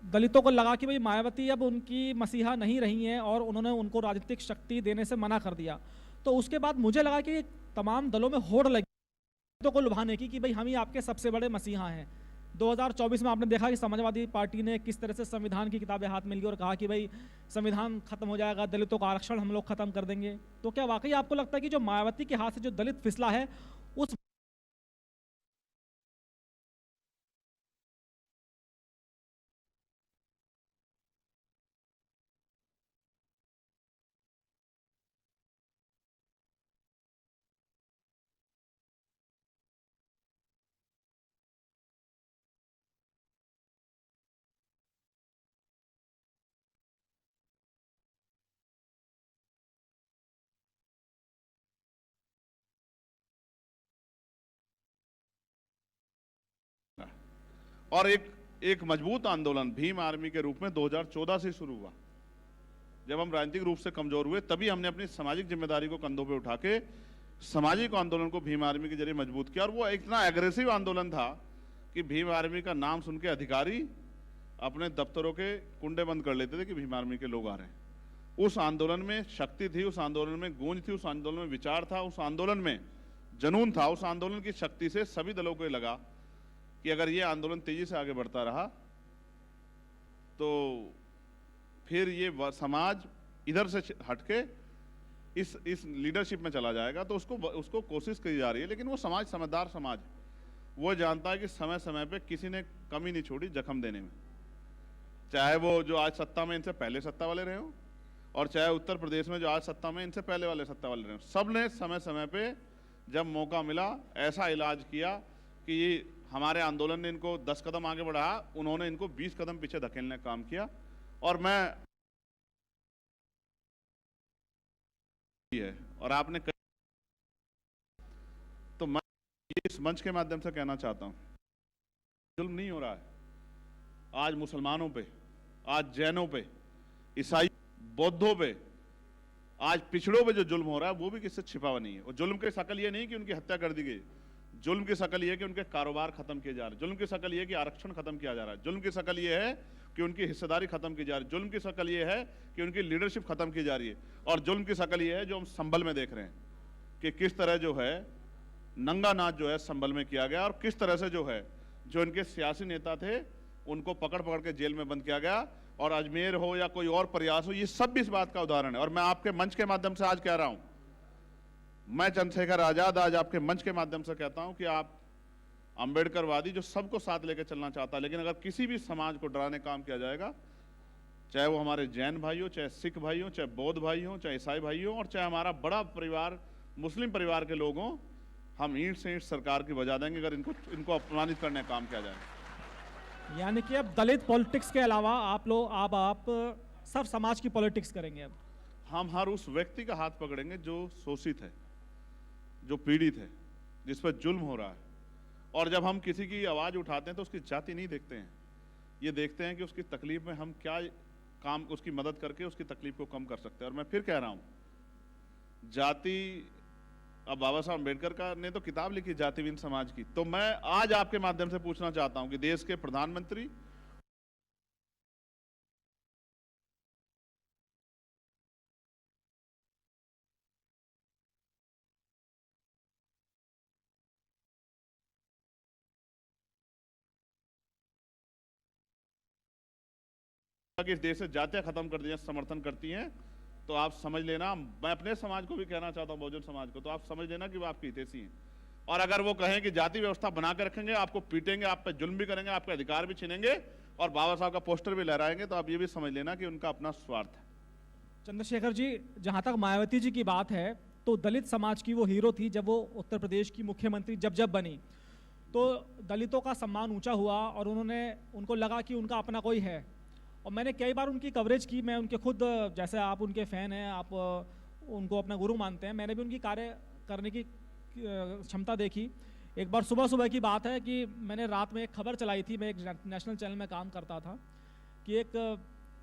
दलितों को लगा कि भाई मायावती अब उनकी मसीहा नहीं रही हैं और उन्होंने उनको राजनीतिक शक्ति देने से मना कर दिया, तो उसके बाद मुझे लगा कि तमाम दलों में होड़ लगी दलितों को लुभाने की कि भाई हम ही आपके सबसे बड़े मसीहा हैं। 2024 में आपने देखा कि समाजवादी पार्टी ने किस तरह से संविधान की किताबें हाथ में ली और कहा कि भाई संविधान खत्म हो जाएगा, दलितों का आरक्षण हम लोग खत्म कर देंगे। तो क्या वाकई आपको लगता है कि जो मायावती के हाथ से जो दलित फिसला है उस
और एक मजबूत आंदोलन भीम आर्मी के रूप में 2014 से शुरू हुआ। जब हम राजनीतिक रूप से कमजोर हुए तभी हमने अपनी सामाजिक जिम्मेदारी को कंधों पे उठा के सामाजिक आंदोलन को भीम आर्मी के जरिए मजबूत किया। और वो इतना एग्रेसिव आंदोलन था कि भीम आर्मी का नाम सुन के अधिकारी अपने दफ्तरों के कुंडे बंद कर लेते थे कि भीम आर्मी के लोग आ रहे हैं। उस आंदोलन में शक्ति थी, उस आंदोलन में गूंज थी, उस आंदोलन में विचार था, उस आंदोलन में जुनून था। उस आंदोलन की शक्ति से सभी दलों को लगा कि अगर ये आंदोलन तेजी से आगे बढ़ता रहा तो फिर ये समाज इधर से हटके इस लीडरशिप में चला जाएगा। तो उसको कोशिश की जा रही है। लेकिन वो समाज समझदार समाज, वो जानता है कि समय समय पे किसी ने कमी नहीं छोड़ी जख्म देने में, चाहे वो जो आज सत्ता में इनसे पहले सत्ता वाले रहे हो और चाहे उत्तर प्रदेश में जो आज सत्ता में इनसे पहले वाले सत्ता वाले रहे हो। सब ने समय समय पे जब मौका मिला ऐसा इलाज किया कि ये हमारे आंदोलन ने इनको 10 कदम आगे बढ़ाया, उन्होंने इनको 20 कदम पीछे धकेलने का काम किया। और मैं और आपने तो मैं इस मंच के माध्यम से कहना चाहता हूं, जुल्म नहीं हो रहा है। आज मुसलमानों पे, आज जैनों पे, ईसाई, बौद्धों पे, आज पिछड़ों पे जो जुल्म हो रहा है वो भी किससे छिपा हुआ नहीं है। और जुल्म की शकल ये नहीं कि उनकी हत्या कर दी गई, जुल्म की शकल ये है कि उनके कारोबार खत्म किए जा रहे हैं, जुल्म की शकल ये है कि आरक्षण खत्म किया जा रहा है, जुल्म की शकल ये है कि उनकी हिस्सेदारी खत्म की जा रही है, जुल्म की शकल ये है कि उनकी लीडरशिप खत्म की जा रही है, और जुल्म की शकल ये है जो हम संभल में देख रहे हैं कि किस तरह जो है नंगा नाच जो है संभल में किया गया, और किस तरह से जो है जो इनके सियासी नेता थे उनको पकड़ पकड़ के जेल में बंद किया गया। और अजमेर हो या कोई और प्रयास हो, ये सब भी इस बात का उदाहरण है। और मैं आपके मंच के माध्यम से आज कह रहा हूं, मैं चंद्रशेखर आजाद आज आपके मंच के माध्यम से कहता हूं कि आप अंबेडकरवादी जो सबको साथ लेकर चलना चाहता है, लेकिन अगर किसी भी समाज को डराने काम किया जाएगा, चाहे वो हमारे जैन भाई हो, चाहे सिख भाई हो, चाहे बौद्ध भाई हो, चाहे ईसाई भाई हो, और चाहे हमारा बड़ा परिवार मुस्लिम परिवार के लोग हों, हम ईंट से ईंट सरकार की बजा देंगे अगर इनको अपमानित करने का काम किया जाए।
यानी कि अब दलित पॉलिटिक्स के अलावा आप सब समाज की पॉलिटिक्स करेंगे। अब
हम हर उस व्यक्ति का हाथ पकड़ेंगे जो शोषित है, जो पीड़ित है, जिस पर जुल्म हो रहा है। और जब हम किसी की आवाज़ उठाते हैं तो उसकी जाति नहीं देखते हैं, ये देखते हैं कि उसकी तकलीफ में हम क्या काम, उसकी मदद करके उसकी तकलीफ को कम कर सकते हैं। और मैं फिर कह रहा हूँ, जाति, अब बाबा साहब अम्बेडकर का ने तो किताब लिखी जातिहीन समाज की, तो मैं आज आपके माध्यम से पूछना चाहता हूं कि देश के प्रधानमंत्री कि इस देश से जातियां खत्म कर दिया समर्थन करती हैं, तो आप समझ लेना, मैं अपने समाज को भी कहना चाहता हूं, बहुजन समाज को, तो आप समझ लेना कि वो आपकी हितैषी हैं। और अगर वो कहें कि जाति व्यवस्था बना के रखेंगे, आपको पीटेंगे, आप पे जुल्म भी करेंगे, आपके अधिकार भी छीनेंगे और बाबा साहब का पोस्टर भी लहराएंगे, तो आप ये भी समझ लेना कि उनका अपना स्वार्थ है।
चंद्रशेखर जी, जहाँ तक मायावती जी की बात है, तो दलित समाज की वो हीरो थी जब वो उत्तर प्रदेश की मुख्यमंत्री जब बनी, तो दलितों का सम्मान ऊंचा हुआ और उनको लगा कि उनका अपना कोई है। और मैंने कई बार उनकी कवरेज की, मैं उनके खुद, जैसे आप उनके फ़ैन हैं, आप उनको अपना गुरु मानते हैं, मैंने भी उनकी कार्य करने की क्षमता देखी। एक बार सुबह की बात है कि मैंने रात में एक खबर चलाई थी, मैं एक नेशनल चैनल में काम करता था, कि एक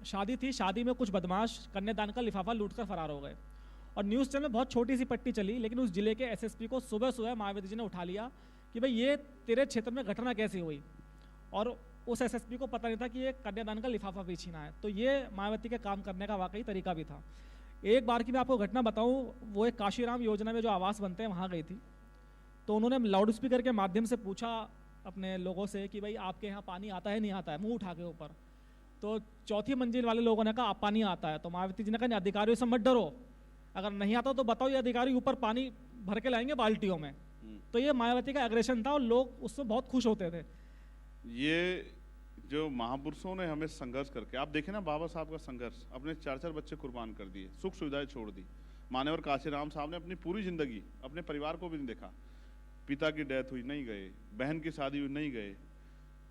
शादी थी, शादी में कुछ बदमाश कन्यादान का लिफाफा लूटकर फरार हो गए। और न्यूज़ चैनल में बहुत छोटी सी पट्टी चली, लेकिन उस जिले के एसएसपी को सुबह मायावती जी ने उठा लिया कि भाई ये तेरे क्षेत्र में घटना कैसे हुई, और उस एसएसपी को पता नहीं था कि ये कन्यादान का लिफाफा भी छीना है। तो ये मायावती के काम करने का वाकई तरीका भी था। एक बार की मैं आपको घटना बताऊं, वो एक काशीराम योजना में जो आवास बनते हैं वहाँ गई थी, तो उन्होंने लाउड स्पीकर के माध्यम से पूछा अपने लोगों से कि भाई आपके यहाँ पानी आता है, नहीं आता है, मुंह उठा के ऊपर। तो चौथी मंजिल वाले लोगों ने कहा आप पानी आता है, तो मायावती जी ने कहा अधिकारियों से मत डरो, अगर नहीं आता तो बताओ, ये अधिकारी ऊपर पानी भर के लाएंगे बाल्टियों में। तो ये मायावती का एग्रेशन था और लोग उससे बहुत खुश होते थे।
ये जो महापुरुषों ने हमें संघर्ष करके, आप देखें ना बाबा साहब का संघर्ष, अपने 4 बच्चे कुर्बान कर दिए, सुख सुविधाएं छोड़ दी। मान्यवर काशीराम साहब ने अपनी पूरी जिंदगी अपने परिवार को भी नहीं देखा, पिता की डेथ हुई नहीं गए, बहन की शादी हुई नहीं गए।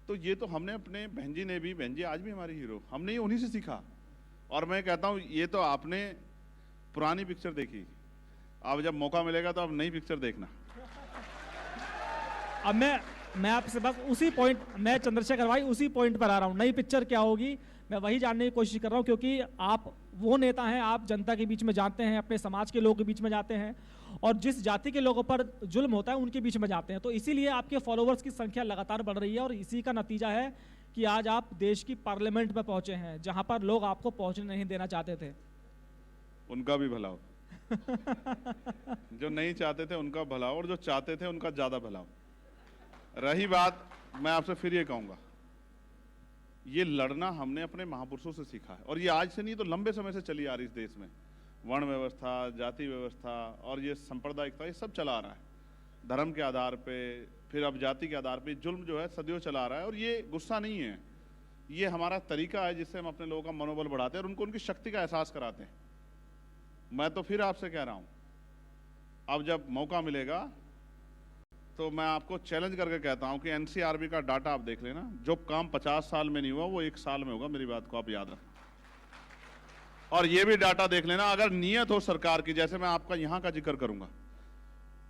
तो ये तो हमने अपने बहन जी ने भी, बहन जी आज भी हमारी हीरो, हमने ये उन्हीं से सीखा। और मैं कहता हूँ ये तो आपने पुरानी पिक्चर देखी, अब जब मौका मिलेगा तो अब नई पिक्चर देखना।
अब मैं आपसे बस उसी पॉइंट, मैं चंद्रशेखर भाई उसी पॉइंट पर आ रहा हूँ, नई पिक्चर क्या होगी मैं वही जानने की कोशिश कर रहा हूँ, क्योंकि आप वो नेता हैं, आप जनता के बीच में जाते हैं, अपने समाज के लोगों के बीच में जाते हैं, और जिस जाति के लोगों पर जुल्म होता है उनके बीच में जाते हैं। तो इसीलिए आपके फॉलोवर्स की संख्या लगातार बढ़ रही है, और इसी का नतीजा है कि आज आप देश की पार्लियामेंट में पहुंचे हैं, जहां पर लोग आपको पहुंचने नहीं देना चाहते थे।
उनका भी भला हो जो नहीं चाहते थे उनका भला हो, और जो चाहते थे उनका ज्यादा भला हो। रही बात, मैं आपसे फिर ये कहूंगा, ये लड़ना हमने अपने महापुरुषों से सीखा है, और ये आज से नहीं तो लंबे समय से चली आ रही इस देश में। वर्ण व्यवस्था, जाति व्यवस्था और ये सांप्रदायिकता, ये सब चला आ रहा है धर्म के आधार पे, फिर अब जाति के आधार पे जुल्म जो है सदियों चला आ रहा है। और ये गुस्सा नहीं है, ये हमारा तरीका है जिससे हम अपने लोगों का मनोबल बढ़ाते हैं और उनको उनकी शक्ति का एहसास कराते हैं। मैं तो फिर आपसे कह रहा हूं, अब जब मौका मिलेगा तो मैं आपको चैलेंज करके कहता हूं कि एनसीआरबी का डाटा आप देख लेना, जो काम 50 साल में नहीं हुआ वो 1 साल में होगा, मेरी बात को आप याद रखें। और ये भी डाटा देख लेना, अगर नियत हो सरकार की, जैसे मैं आपका यहां का जिक्र करूंगा,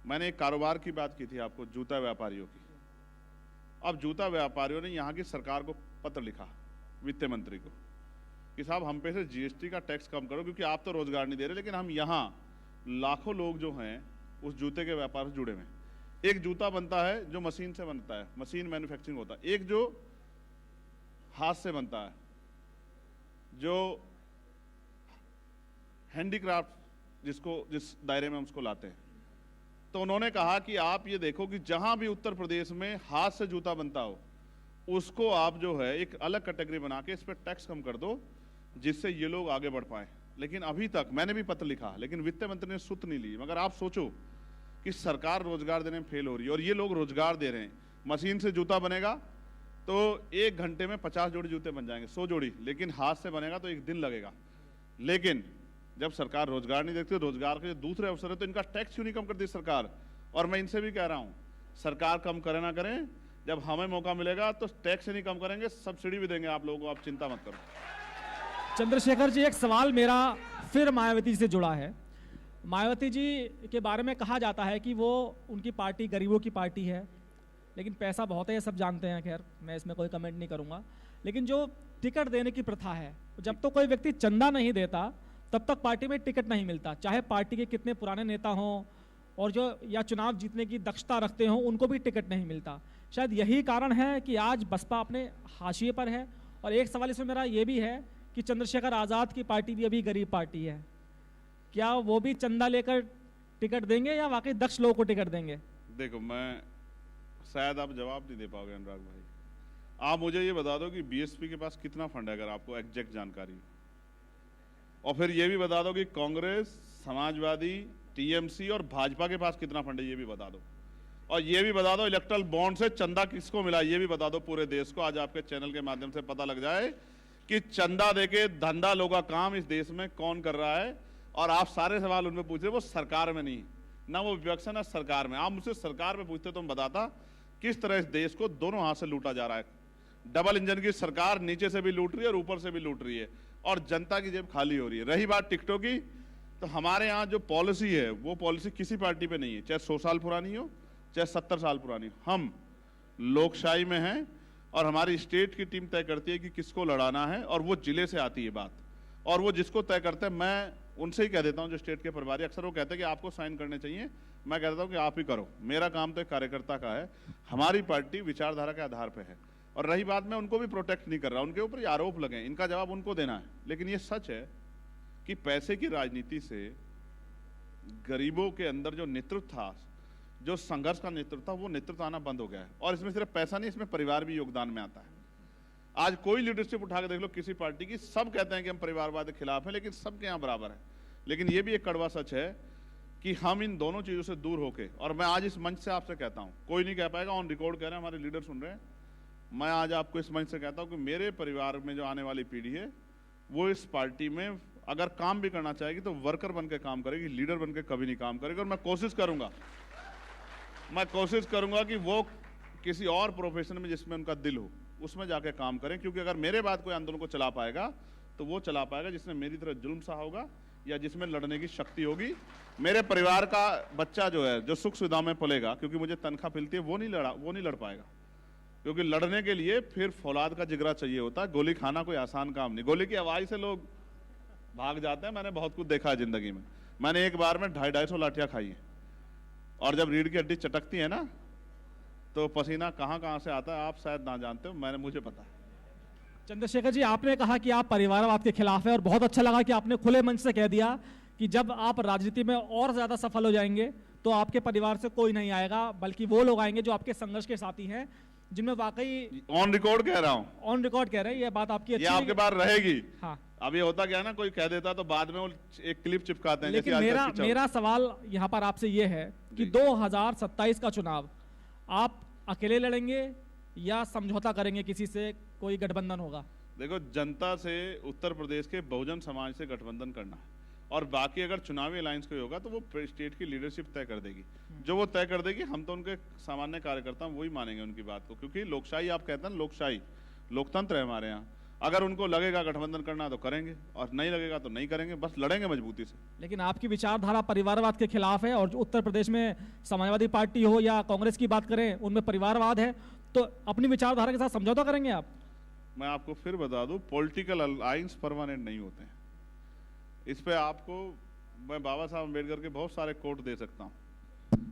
मैंने एक कारोबार की बात की थी आपको, जूता व्यापारियों की। अब जूता व्यापारियों ने यहां की सरकार को पत्र लिखा वित्त मंत्री को कि साहब हम पे से जीएसटी का टैक्स कम करो, क्योंकि आप तो रोजगार नहीं दे रहे, लेकिन हम यहाँ लाखों लोग जो हैं उस जूते के व्यापार से जुड़े हुए हैं। एक जूता बनता है जो मशीन से बनता है, मशीन मैन्युफैक्चरिंग होता है, एक जो हाथ से बनता है, जो हैंडीक्राफ्ट जिस दायरे में हम उसको लाते हैं। तो उन्होंने कहा कि आप ये देखो कि जहां भी उत्तर प्रदेश में हाथ से जूता बनता हो उसको आप जो है एक अलग कैटेगरी बना के इस पर टैक्स कम कर दो, जिससे ये लोग आगे बढ़ पाए। लेकिन अभी तक मैंने भी पत्र लिखा, लेकिन वित्त मंत्री ने सुत नहीं ली। मगर आप सोचो कि सरकार रोजगार देने में फेल हो रही है और ये लोग रोजगार दे रहे हैं। मशीन से जूता बनेगा तो 1 घंटे में 50 जोड़ी जूते बन जाएंगे, 100 जोड़ी, लेकिन हाथ से बनेगा तो 1 दिन लगेगा। लेकिन जब सरकार रोजगार नहीं देखती, रोजगार के दूसरे अवसर है तो इनका टैक्स क्यों नहीं कम करती सरकार? और मैं इनसे भी कह रहा हूं, सरकार कम करे ना करें, जब हमें मौका मिलेगा तो टैक्स नहीं कम करेंगे, सब्सिडी भी देंगे आप लोगों को, आप चिंता मत करो।
चंद्रशेखर जी, एक सवाल मेरा फिर मायावती जी से जुड़ा है। मायावती जी के बारे में कहा जाता है कि वो उनकी पार्टी गरीबों की पार्टी है, लेकिन पैसा बहुत है, ये सब जानते हैं। खैर, मैं इसमें कोई कमेंट नहीं करूंगा। लेकिन जो टिकट देने की प्रथा है, जब तो कोई व्यक्ति चंदा नहीं देता तब तक पार्टी में टिकट नहीं मिलता, चाहे पार्टी के कितने पुराने नेता हों और जो या चुनाव जीतने की दक्षता रखते हों, उनको भी टिकट नहीं मिलता। शायद यही कारण है कि आज बसपा अपने हाशिए पर है। और एक सवाल इसमें मेरा ये भी है कि चंद्रशेखर आज़ाद की पार्टी भी अभी गरीब पार्टी है, क्या वो भी चंदा लेकर टिकट देंगे या वाकई दक्ष लोगों को टिकट देंगे?
देखो, मैं शायद आप जवाब नहीं दे पाओगे अनुराग भाई। आप मुझे ये बता दो कि बीएसपी के पास कितना फंड है, अगर आपको एग्जैक्ट जानकारी, और फिर ये भी बता दो कि कांग्रेस, समाजवादी, टीएमसी और भाजपा के पास कितना फंड है, ये भी बता दो। और ये भी बता दो इलेक्ट्रल बॉन्ड से चंदा किसको मिला, ये भी बता दो पूरे देश को। आज आपके चैनल के माध्यम से पता लग जाए कि चंदा देके धंधा लोगों का काम इस देश में कौन कर रहा है। और आप सारे सवाल उनमें पूछ रहे, वो सरकार में नहीं, ना वो विपक्ष है ना सरकार में। आप मुझसे सरकार में पूछते तो मैं बताता किस तरह इस देश को दोनों हाथ से लूटा जा रहा है। डबल इंजन की सरकार नीचे से भी लूट रही है और ऊपर से भी लूट रही है, और जनता की जेब खाली हो रही है। रही बात टिकटों की, तो हमारे यहाँ जो पॉलिसी है वो पॉलिसी किसी पार्टी पे नहीं है, चाहे 100 साल पुरानी हो चाहे 70 साल पुरानी हो। हम लोकशाही में हैं और हमारी स्टेट की टीम तय करती है कि किसको लड़ाना है, और वो जिले से आती है बात, और वो जिसको तय करते हैं मैं उनसे ही कह देता हूं, जो स्टेट के प्रभारी। अक्सर वो कहते हैं कि आपको साइन करने चाहिए, मैं कह देता हूं कि आप ही करो, मेरा काम तो एक कार्यकर्ता का है। हमारी पार्टी विचारधारा के आधार पर है। और रही बात, मैं उनको भी प्रोटेक्ट नहीं कर रहा, उनके ऊपर आरोप लगे, इनका जवाब उनको देना है। लेकिन ये सच है कि पैसे की राजनीति से गरीबों के अंदर जो नेतृत्व था, जो संघर्ष का नेतृत्व था, वो नेतृत्व आना बंद हो गया है। और इसमें सिर्फ पैसा नहीं, इसमें परिवार भी योगदान में आता है। आज कोई लीडरशिप उठा के देख लो किसी पार्टी की, सब कहते हैं कि हम परिवारवाद के खिलाफ हैं, लेकिन सबके यहाँ बराबर है। लेकिन ये भी एक कड़वा सच है कि हम इन दोनों चीजों से दूर होके, और मैं आज इस मंच से आपसे कहता हूं, कोई नहीं कह पाएगा, ऑन रिकॉर्ड कह रहे हैं, हमारे लीडर सुन रहे हैं, मैं आज आपको इस मंच से कहता हूं कि मेरे परिवार में जो आने वाली पीढ़ी है वो इस पार्टी में अगर काम भी करना चाहेगी तो वर्कर बन के काम करेगी, लीडर बन के कभी नहीं काम करेगी। और मैं कोशिश करूंगा कि वो किसी और प्रोफेशन में जिसमें उनका दिल हो उसमें जाके काम करें। क्योंकि अगर मेरे बाद कोई आंदोलन को चला पाएगा तो वो चला पाएगा जिसने मेरी तरह जुल्म सहा होगा या जिसमें लड़ने की शक्ति होगी। मेरे परिवार का बच्चा जो है, जो सुख सुविधा में पलेगा क्योंकि मुझे तनख्वाह मिलती है, वो नहीं लड़ पाएगा। क्योंकि लड़ने के लिए फिर फौलाद का जिगरा चाहिए होता है। गोली खाना कोई आसान काम नहीं, गोली की आवाज से लोग भाग जाते हैं। मैंने बहुत कुछ देखा है जिंदगी में। मैंने एक बार में 250-250 लाठियां खाई हैं, और जब रीढ़ की हड्डी चटकती है ना तो पसीना कहां से आता है आप शायद ना जानते हो, मुझे पता है।
चंद्रशेखर जी, आपने कहा कि आप परिवारवाद के खिलाफ है, और बहुत अच्छा लगा कि आपने खुले मंच से कह दिया कि जब आप राजनीति में और ज्यादा सफल हो जाएंगे तो आपके परिवार से कोई नहीं आएगा, बल्कि वो लोग आएंगे जो आपके संघर्ष के साथी हैं, जिनमें वाकई
ऑन रिकॉर्ड कह रहा हूं,
ऑन रिकॉर्ड कह रहे हैं, ये बात आपकी अच्छी
ये आपके पास रहेगी।
हाँ,
अब ये होता क्या है ना, कोई कह देता तो बाद में वो एक क्लिप चिपकाते हैं।
लेकिन मेरा सवाल यहाँ पर आपसे ये है कि 2027 का चुनाव आप अकेले लड़ेंगे या समझौता करेंगे, किसी से कोई गठबंधन होगा?
देखो, जनता से उत्तर प्रदेश के बहुजन समाज से गठबंधन करना है, और बाकी अगर चुनावी अलायंस कोई होगा तो वो स्टेट की लीडरशिप तय कर देगी। जो वो तय कर देगी, हम तो उनके सामान्य कार्यकर्ता वही मानेंगे उनकी बात को। क्योंकि लोकशाही, आप कहते हैं लोकशाही, लोकतंत्र है हमारे यहाँ। अगर उनको लगेगा गठबंधन करना तो करेंगे, और नहीं लगेगा तो नहीं करेंगे, बस लड़ेंगे मजबूती से।
लेकिन आपकी विचारधारा परिवारवाद के खिलाफ है, और जो उत्तर प्रदेश में समाजवादी पार्टी हो या कांग्रेस की बात करें, उनमें परिवारवाद है, तो अपनी विचारधारा के साथ समझौता करेंगे आप?
मैं आपको फिर बता दूं, पॉलिटिकल अलायंस परमानेंट नहीं होते हैं। इस पे आपको मैं बाबा साहब अम्बेडकर के बहुत सारे कोट दे सकता हूं।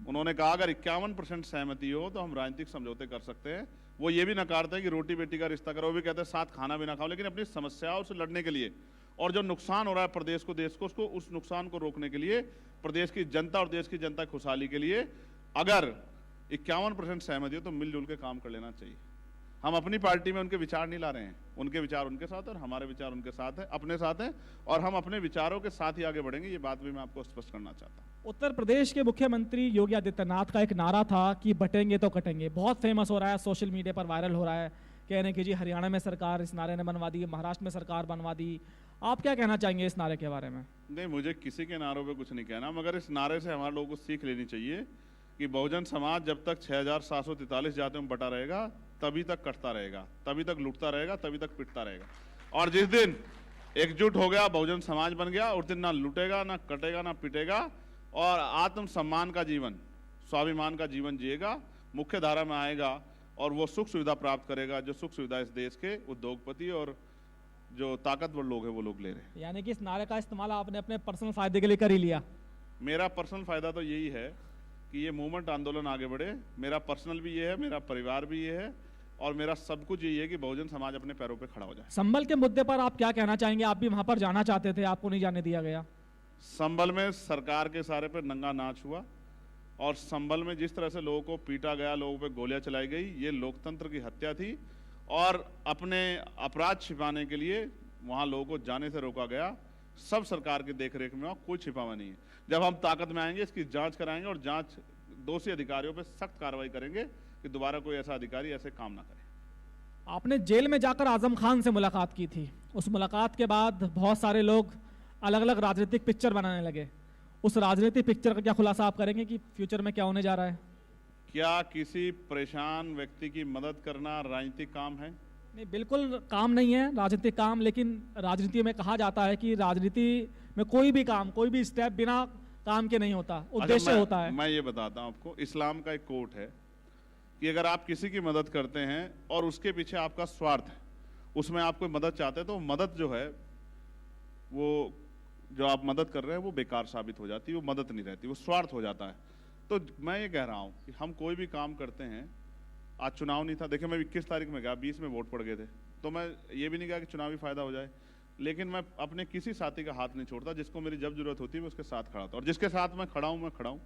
उन्होंने कहा अगर 51% सहमति हो तो हम राजनीतिक समझौते कर सकते हैं। वो ये भी नकारते हैं कि रोटी बेटी का रिश्ता करो, वो भी कहते हैं साथ खाना भी ना खाओ, लेकिन अपनी समस्याओं से लड़ने के लिए और जो नुकसान हो रहा है प्रदेश को, देश को, उसको उस नुकसान को रोकने के लिए, प्रदेश की जनता और देश की जनता की खुशहाली के लिए अगर 51% सहमति हो तो मिलजुल के काम कर लेना चाहिए। हम अपनी पार्टी में उनके विचार नहीं ला रहे हैं, उनके विचार उनके साथ है और हमारे विचार उनके साथ है, अपने साथ हैं, और हम अपने विचारों के साथ ही आगे बढ़ेंगे। ये बात भी मैं आपको स्पष्ट करना चाहता हूँ।
उत्तर प्रदेश के मुख्यमंत्री योगी आदित्यनाथ का एक नारा था कि बटेंगे तो कटेंगे, बहुत फेमस हो रहा है, सोशल मीडिया पर वायरल हो रहा है। कह रहे हैं कि जी हरियाणा में सरकार इस नारे ने बनवा दी, महाराष्ट्र में सरकार बनवा दी। आप क्या कहना चाहेंगे इस नारे के बारे में?
नहीं, मुझे किसी के नारों पे कुछ नहीं कहना, मगर इस नारे से हमारे लोगों को सीख लेनी चाहिए कि बहुजन समाज जब तक 6743 जातियों में बटा रहेगा तभी तक कटता रहेगा, तभी तक लूटता रहेगा, तभी तक पिटता रहेगा। और जिस दिन एकजुट हो गया, बहुजन समाज बन गया, उस दिन ना लूटेगा, ना कटेगा, ना पिटेगा, और आत्मसम्मान का जीवन, स्वाभिमान का जीवन जिएगा, मुख्य धारा में आएगा और वो सुख सुविधा प्राप्त करेगा जो सुख सुविधा इस देश के उद्योगपति और जो ताकतवर लोग हैं वो लोग ले रहे हैं।
यानी कि इस नारे का इस्तेमाल आपने अपने पर्सनल फायदे के लिए कर ही लिया?
मेरा पर्सनल फायदा तो यही है कि ये मूवमेंट आंदोलन आगे बढ़े। मेरा पर्सनल भी ये है, मेरा परिवार भी ये है, और मेरा सब कुछ यही है कि बहुजन समाज अपने पैरों पे खड़ा हो जाए।
संबल के मुद्दे पर आप क्या कहना चाहेंगे? आप भी वहां पर जाना चाहते थे, आपको नहीं जाने दिया गया।
संबल में सरकार के सारे पे नंगा नाच हुआ, और संबल में जिस तरह से लोगों को पीटा गया, लोगों पे गोलियां चलाई गई, ये लोकतंत्र की हत्या थी। और अपने अपराध छिपाने के लिए वहां लोगों को जाने से रोका गया। सब सरकार की देखरेख में, कोई छिपावा नहीं है। जब हम ताकत में आएंगे इसकी जांच कराएंगे और जांच दोषी अधिकारियों पे सख्त कार्रवाई करेंगे कि दोबारा कोई ऐसा अधिकारी ऐसे काम ना करे।
आपने जेल में जाकर आजम खान से मुलाकात की थी। उस मुलाकात के बाद बहुत सारे लोग अलग अलग राजनीतिक पिक्चर बनाने लगे। उस राजनीतिक पिक्चर का क्या खुलासा आप करेंगे कि फ्यूचर में क्या होने जा रहा है?
क्या किसी परेशान व्यक्ति की मदद करना राजनीतिक काम है?
नहीं, बिल्कुल काम नहीं है राजनीतिक काम, लेकिन राजनीति में कहा जाता है कि राजनीति में कोई भी काम, कोई भी स्टेप बिना काम के नहीं होता, उद्देश्य होता है।
मैं ये बताता हूँ आपको, इस्लाम का एक कोट है कि अगर आप किसी की मदद करते हैं और उसके पीछे आपका स्वार्थ है, उसमें आप कोई मदद चाहते हैं, तो मदद जो है वो जो आप मदद कर रहे हैं वो बेकार साबित हो जाती है, वो मदद नहीं रहती, वो स्वार्थ हो जाता है। तो मैं ये कह रहा हूँ कि हम कोई भी काम करते हैं, आज चुनाव नहीं था, देखिए मैं 21 तारीख में गया, 20 में वोट पड़ गए थे, तो मैं ये भी नहीं कहा कि चुनावी फायदा हो जाए, लेकिन मैं अपने किसी साथी का हाथ नहीं छोड़ता। जिसको मेरी जब जरूरत होती है मैं उसके साथ खड़ा था, और जिसके साथ मैं खड़ा हूँ,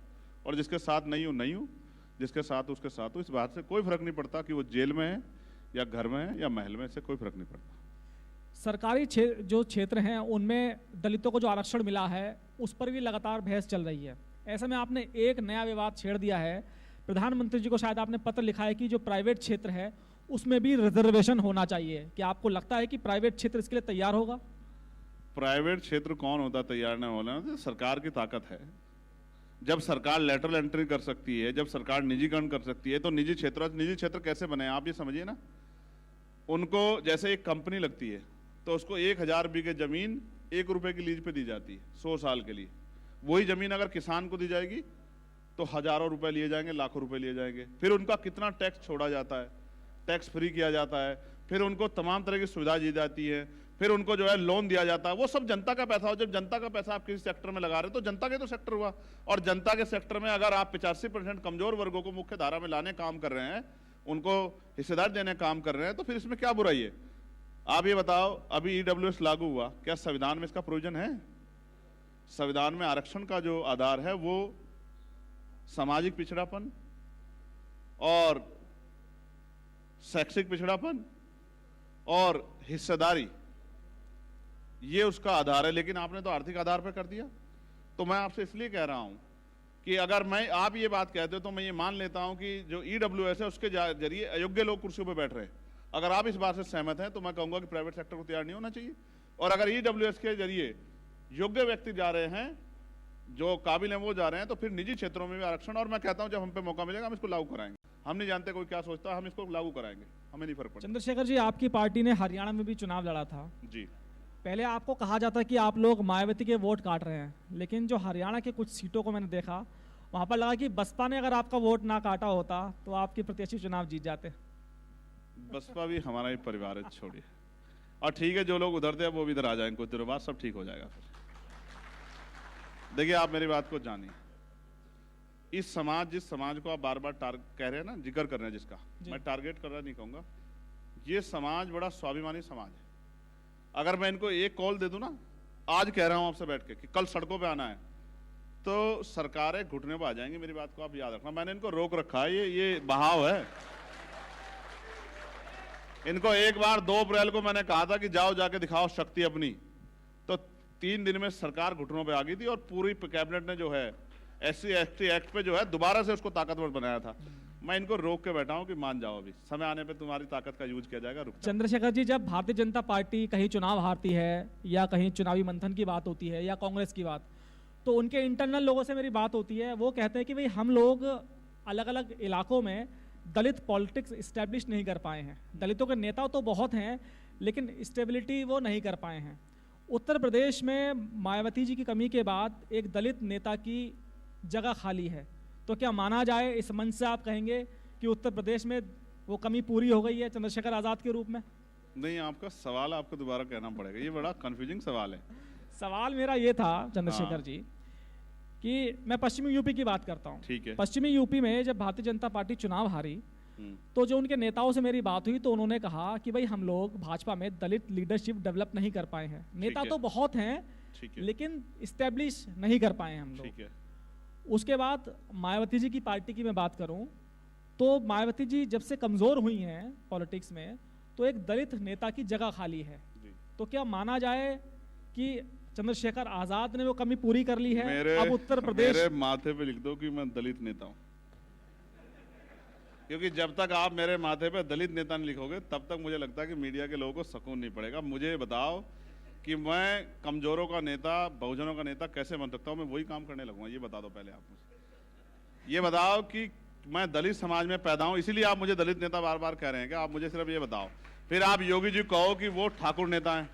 और जिसके साथ नहीं हूँ, जिसके साथ उसके साथ हूँ। इस बात से कोई फर्क नहीं पड़ता कि वो जेल में है या घर में है या महल में, से कोई फर्क नहीं पड़ता।
सरकारी जो क्षेत्र हैं उनमें दलितों को जो आरक्षण मिला है उस पर भी लगातार बहस चल रही है। ऐसे में आपने एक नया विवाद छेड़ दिया है। प्रधानमंत्री जी को शायद आपने पत्र लिखा है कि जो प्राइवेट क्षेत्र है उसमें भी रिजर्वेशन होना चाहिए। क्या आपको लगता है कि प्राइवेट क्षेत्र इसके लिए तैयार होगा?
प्राइवेट क्षेत्र कौन होता तैयार नहीं होना? तो सरकार की ताकत है। जब सरकार लेटरल एंट्री कर सकती है, जब सरकार निजीकरण कर सकती है, तो निजी क्षेत्र कैसे बने आप ये समझिए ना। उनको जैसे एक कंपनी लगती है तो उसको 1000 बीघे जमीन 1 रुपए की लीज पे दी जाती है 100 साल के लिए। वही जमीन अगर किसान को दी जाएगी तो हजारों रुपए लिए जाएंगे, लाखों रुपए लिए जाएंगे। फिर उनका कितना टैक्स छोड़ा जाता है, टैक्स फ्री किया जाता है, फिर उनको तमाम तरह की सुविधा दी जाती है, फिर उनको जो है लोन दिया जाता है। वो सब जनता का पैसा हो। जब जनता का पैसा आप किसी सेक्टर में लगा रहे हो तो जनता के तो सेक्टर हुआ, और जनता के सेक्टर में अगर आप 85% कमजोर वर्गों को मुख्य धारा में लाने काम कर रहे हैं, उनको हिस्सेदार देने काम कर रहे हैं, तो फिर इसमें क्या बुराई है? आप ये बताओ, अभी EWS लागू हुआ, क्या संविधान में इसका प्रोविजन है? संविधान में आरक्षण का जो आधार है वो सामाजिक पिछड़ापन और शैक्षिक पिछड़ापन और हिस्सेदारी, ये उसका आधार है। लेकिन आपने तो आर्थिक आधार पर कर दिया। तो मैं आपसे इसलिए कह रहा हूं कि अगर आप ये बात कहते हो तो मैं ये मान लेता हूं कि जो EWS है उसके जरिए अयोग्य लोग कुर्सियों पर बैठ रहे हैं। अगर आप इस बात से सहमत हैं तो मैं कहूंगा कि प्राइवेट सेक्टर को तैयार नहीं होना चाहिए, और अगर EWS के जरिए योग्य व्यक्ति जा रहे हैं, जो काबिल हैं वो जा रहे हैं, तो फिर निजी क्षेत्रों में भी आरक्षण, और मैं कहता हूं जब हम पे मौका मिलेगा हम इसको लागू कराएंगे। हम नहीं जानते कोई क्या सोचता है, हम इसको लागू कराएंगे, हमें नहीं फर्क पड़ता।
चंद्रशेखर जी, आपकी पार्टी ने हरियाणा में भी चुनाव लड़ा था
जी।
पहले आपको कहा जाता कि आप लोग मायावती के वोट काट रहे हैं, लेकिन जो हरियाणा के कुछ सीटों को मैंने देखा वहां पर लगा कि बसपा ने अगर आपका वोट ना काटा होता तो आपके प्रत्याशी चुनाव जीत जाते।
बसपा भी हमारा ही परिवार है, छोड़िए। और ठीक है, जो लोग उधर थे वो भी इधर आ जाएंगे कुछ देर बाद, सब ठीक हो जाएगा फिर। देखिए, आप मेरी बात को जानिए, इस समाज, जिस समाज को आप बार बार कह रहे हैं ना, जिक्र कर रहे हैं जिसका, मैं टारगेट कर रहा नहीं कहूंगा, ये समाज बड़ा स्वाभिमानी समाज है। अगर मैं इनको एक कॉल दे दूं ना, आज कह रहा हूं आपसे बैठ के कि कल सड़कों पे आना है, तो सरकारें घुटने पर आ जाएंगी। मेरी बात को आप याद रखना, मैंने इनको रोक रखा है, ये बहाव है। इनको एक बार 2 अप्रैल को मैंने कहा था कि जाओ जाके दिखाओ शक्ति अपनी, तो 3 दिन में सरकार घुटनों पे आ गई थी और पूरी कैबिनेट ने जो है SC/ST एक्ट पे जो है दोबारा से उसको ताकतवर बनाया था। मैं इनको रोक के बैठा हूं कि मान जाओ, अभी समय आने पे तुम्हारी ताकत का यूज किया जाएगा, रुक जाओ।
चंद्रशेखर जी, जब भारतीय जनता पार्टी कहीं चुनाव हारती है या कहीं चुनावी मंथन की बात होती है या कांग्रेस की बात, तो उनके इंटरनल लोगों से मेरी बात होती है, वो कहते हैं कि भाई हम लोग अलग अलग इलाकों में दलित पॉलिटिक्स इस्टेब्लिश नहीं कर पाए हैं। दलितों के नेता तो बहुत हैं लेकिन स्टेबिलिटी वो नहीं कर पाए हैं। उत्तर प्रदेश में मायावती जी की कमी के बाद एक दलित नेता की जगह खाली है, तो क्या माना जाए, इस मंच से आप कहेंगे कि उत्तर प्रदेश में वो कमी पूरी हो गई है चंद्रशेखर आज़ाद के रूप में?
नहीं, आपका सवाल आपको दोबारा कहना पड़ेगा, ये बड़ा कंफ्यूजिंग सवाल है।
सवाल मेरा ये था चंद्रशेखर जी कि मैं पश्चिमी यूपी की बात करता हूँ।
ठीक है।
पश्चिमी यूपी में जब भारतीय जनता पार्टी चुनाव हारी, तो जो उनके नेताओं से मेरी बात हुई तो उन्होंने कहा कि भाई हम लोग भाजपा में दलित लीडरशिप डेवलप नहीं कर पाए हैं। नेता तो बहुत हैं लेकिन इस्टेब्लिश नहीं कर पाए हम लोग।
ठीक है।
उसके बाद मायावती जी की पार्टी की मैं बात करूं तो मायावती जी जब से कमजोर हुई हैं पॉलिटिक्स में, तो एक दलित नेता की जगह खाली है। तो क्या माना जाए कि चंद्रशेखर आजाद ने वो कमी पूरी कर ली है? अब उत्तर प्रदेश,
मेरे माथे पे लिख दो कि मैं दलित नेता हूं, क्योंकि जब तक आप मेरे माथे पे दलित नेता नहीं लिखोगे तब तक मुझे लगता है कि मीडिया के लोगों को सुकून नहीं पड़ेगा। मुझे बताओ कि मैं कमजोरों का नेता, बहुजनों का नेता कैसे बन सकता हूं? मैं वही काम करने लगूंगा, ये बता दो पहले आप मुझे। ये बताओ कि मैं दलित समाज में पैदा हूं, इसीलिए आप मुझे दलित नेता बार बार कह रहे हैं कि आप मुझे सिर्फ ये बताओ। फिर आप योगी जी कहो कि वो ठाकुर नेता हैं,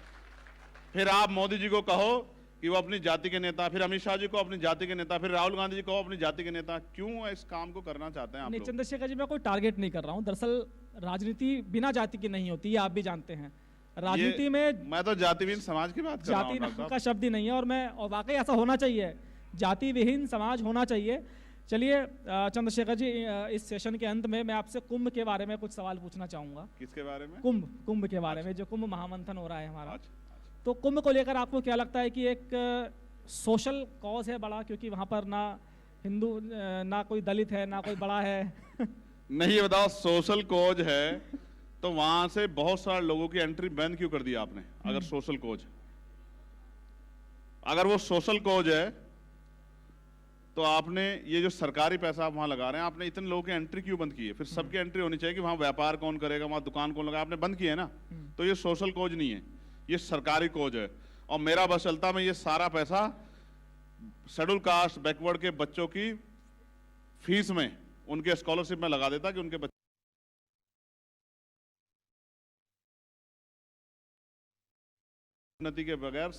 फिर आप मोदी जी को कहो कि वो अपनी जाति के नेता, फिर अमित शाह जी को अपनी जाति के नेता, फिर राहुल गांधी जी को अपनी जाति के नेता। क्यों इस काम को करना चाहते हैं आप
नहीं
लोग?
चंद्रशेखर जी, मैं कोई टारगेट नहीं कर रहा हूं। दरअसल राजनीति बिना जाति की नहीं होती, ये आप भी जानते हैं। राजनीति में
मैं तो जातिविहीन समाज की बात कर रहा हूं।
जाति का शब्द ही नहीं है, और वाकई ऐसा होना चाहिए, जाति विहीन समाज होना चाहिए। चलिए चंद्रशेखर जी, इस सेशन के अंत में मैं आपसे कुंभ के बारे में कुछ सवाल पूछना चाहूंगा।
किसके बारे में?
कुंभ के बारे में, जो कुंभ महामंथन हो रहा है हमारा। तो कुंभ को लेकर आपको क्या लगता है कि एक सोशल कॉज है बड़ा, क्योंकि वहां पर ना हिंदू, ना कोई दलित है, ना कोई बड़ा है?
नहीं, ये बताओ, सोशल कॉज है तो वहां से बहुत सारे लोगों की एंट्री बैन क्यों कर दी आपने? अगर सोशल कॉज, अगर वो सोशल कॉज है तो आपने ये जो सरकारी पैसा आप वहां लगा रहे हैं, आपने इतने लोगों की एंट्री क्यों बंद की है? फिर सबकी एंट्री होनी चाहिए कि वहां व्यापार कौन करेगा, वहां दुकान कौन लगाएगा, आपने बंद किया है ना। तो ये सोशल कॉज नहीं है, ये सरकारी कॉज है। और मेरा बस चलता, मैं ये सारा पैसा शेड्यूल कास्ट, बैकवर्ड के बच्चों की फीस में, उनके स्कॉलरशिप में लगा देता कि उनके बच्चे उन्नति के बगैर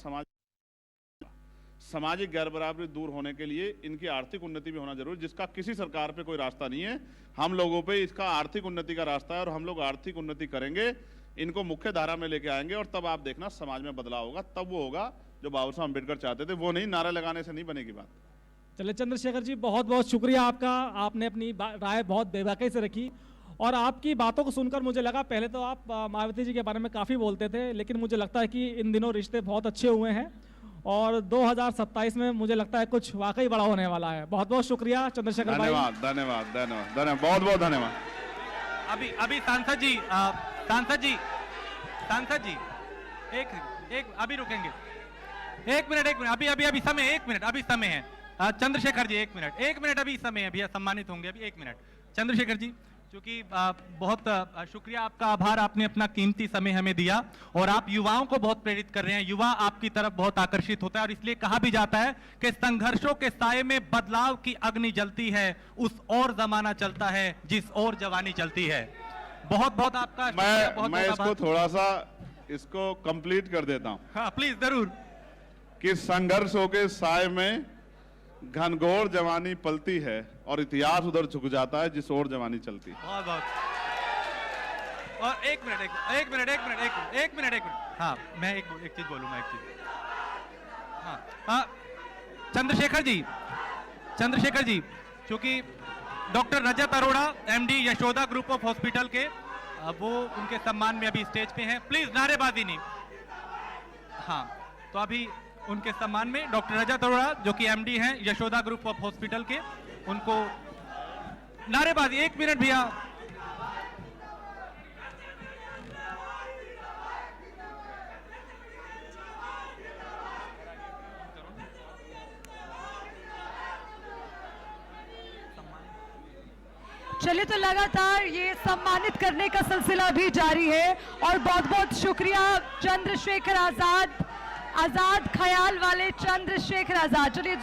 सामाजिक गैर बराबरी दूर होने के लिए इनकी आर्थिक उन्नति भी होना जरूरी, जिसका किसी सरकार पे कोई रास्ता नहीं है। हम लोगों पे इसका आर्थिक उन्नति का रास्ता है और हम लोग आर्थिक उन्नति करेंगे, इनको मुख्य धारा में लेके आएंगे और तब आप देखना समाज में बदलाव होगा। तब वो होगा जो बाबा साहब अम्बेडकर चाहते थे, वो नहीं, नारा लगाने से नहीं बनेगी बात।
चलिए चंद्रशेखर जी, बहुत बहुत शुक्रिया आपका, आपने अपनी राय बहुत बेबाकी से रखी और आपकी बातों को सुनकर मुझे लगा, पहले तो आप मायावती जी के बारे में काफ़ी बोलते थे, लेकिन मुझे लगता है कि इन दिनों रिश्ते बहुत अच्छे हुए हैं और 2027 में मुझे लगता है कुछ वाकई बड़ा होने वाला है। बहुत बहुत शुक्रिया चंद्रशेखर भाई।
धन्यवाद धन्यवाद धन्यवाद धन्यवाद, बहुत बहुत धन्यवाद।
अभी सांसद जी एक अभी रुकेंगे, एक मिनट अभी समय, एक मिनट अभी समय है। चंद्रशेखर जी एक मिनट अभी समय है भैया, सम्मानित होंगे अभी, एक मिनट। चंद्रशेखर जी, क्योंकि बहुत शुक्रिया, आपका आभार, आपने अपना कीमती समय हमें दिया और आप युवाओं को बहुत प्रेरित कर रहे हैं। युवा आपकी तरफ बहुत आकर्षित होता है और इसलिए कहा भी जाता है कि संघर्षों के साये में बदलाव की अग्नि जलती है, उस और जमाना चलता है जिस और जवानी चलती है। बहुत बहुत आपका
मैं इसको थोड़ा सा इसको कंप्लीट कर देता हूं।
हाँ प्लीज, जरूर।
कि संघर्षों के साये में घनघोर जवानी पलती है और इतिहास उधर झुक जाता है जिस ओर जवानी चलती है।
बहुत बहुत और एक मिनट। हाँ, मैं एक चीज बोलूंगा, एक चीज। हाँ, चंद्रशेखर जी, क्योंकि doctor Rajat Arora, MD Yashoda group of hospital के, वो उनके सम्मान में अभी स्टेज पे हैं। प्लीज नारेबाजी नहीं। हाँ, तो अभी उनके सम्मान में डॉक्टर रजत अरोड़ा, जो कि एमडी हैं यशोदा ग्रुप ऑफ हॉस्पिटल के, उनको नारेबाजी। 1 मिनट भैया।
चलिए, तो लगातार ये सम्मानित करने का सिलसिला भी जारी है और बहुत बहुत शुक्रिया चंद्रशेखर आजाद ख्याल वाले चंद्रशेखर आजाद। चलिए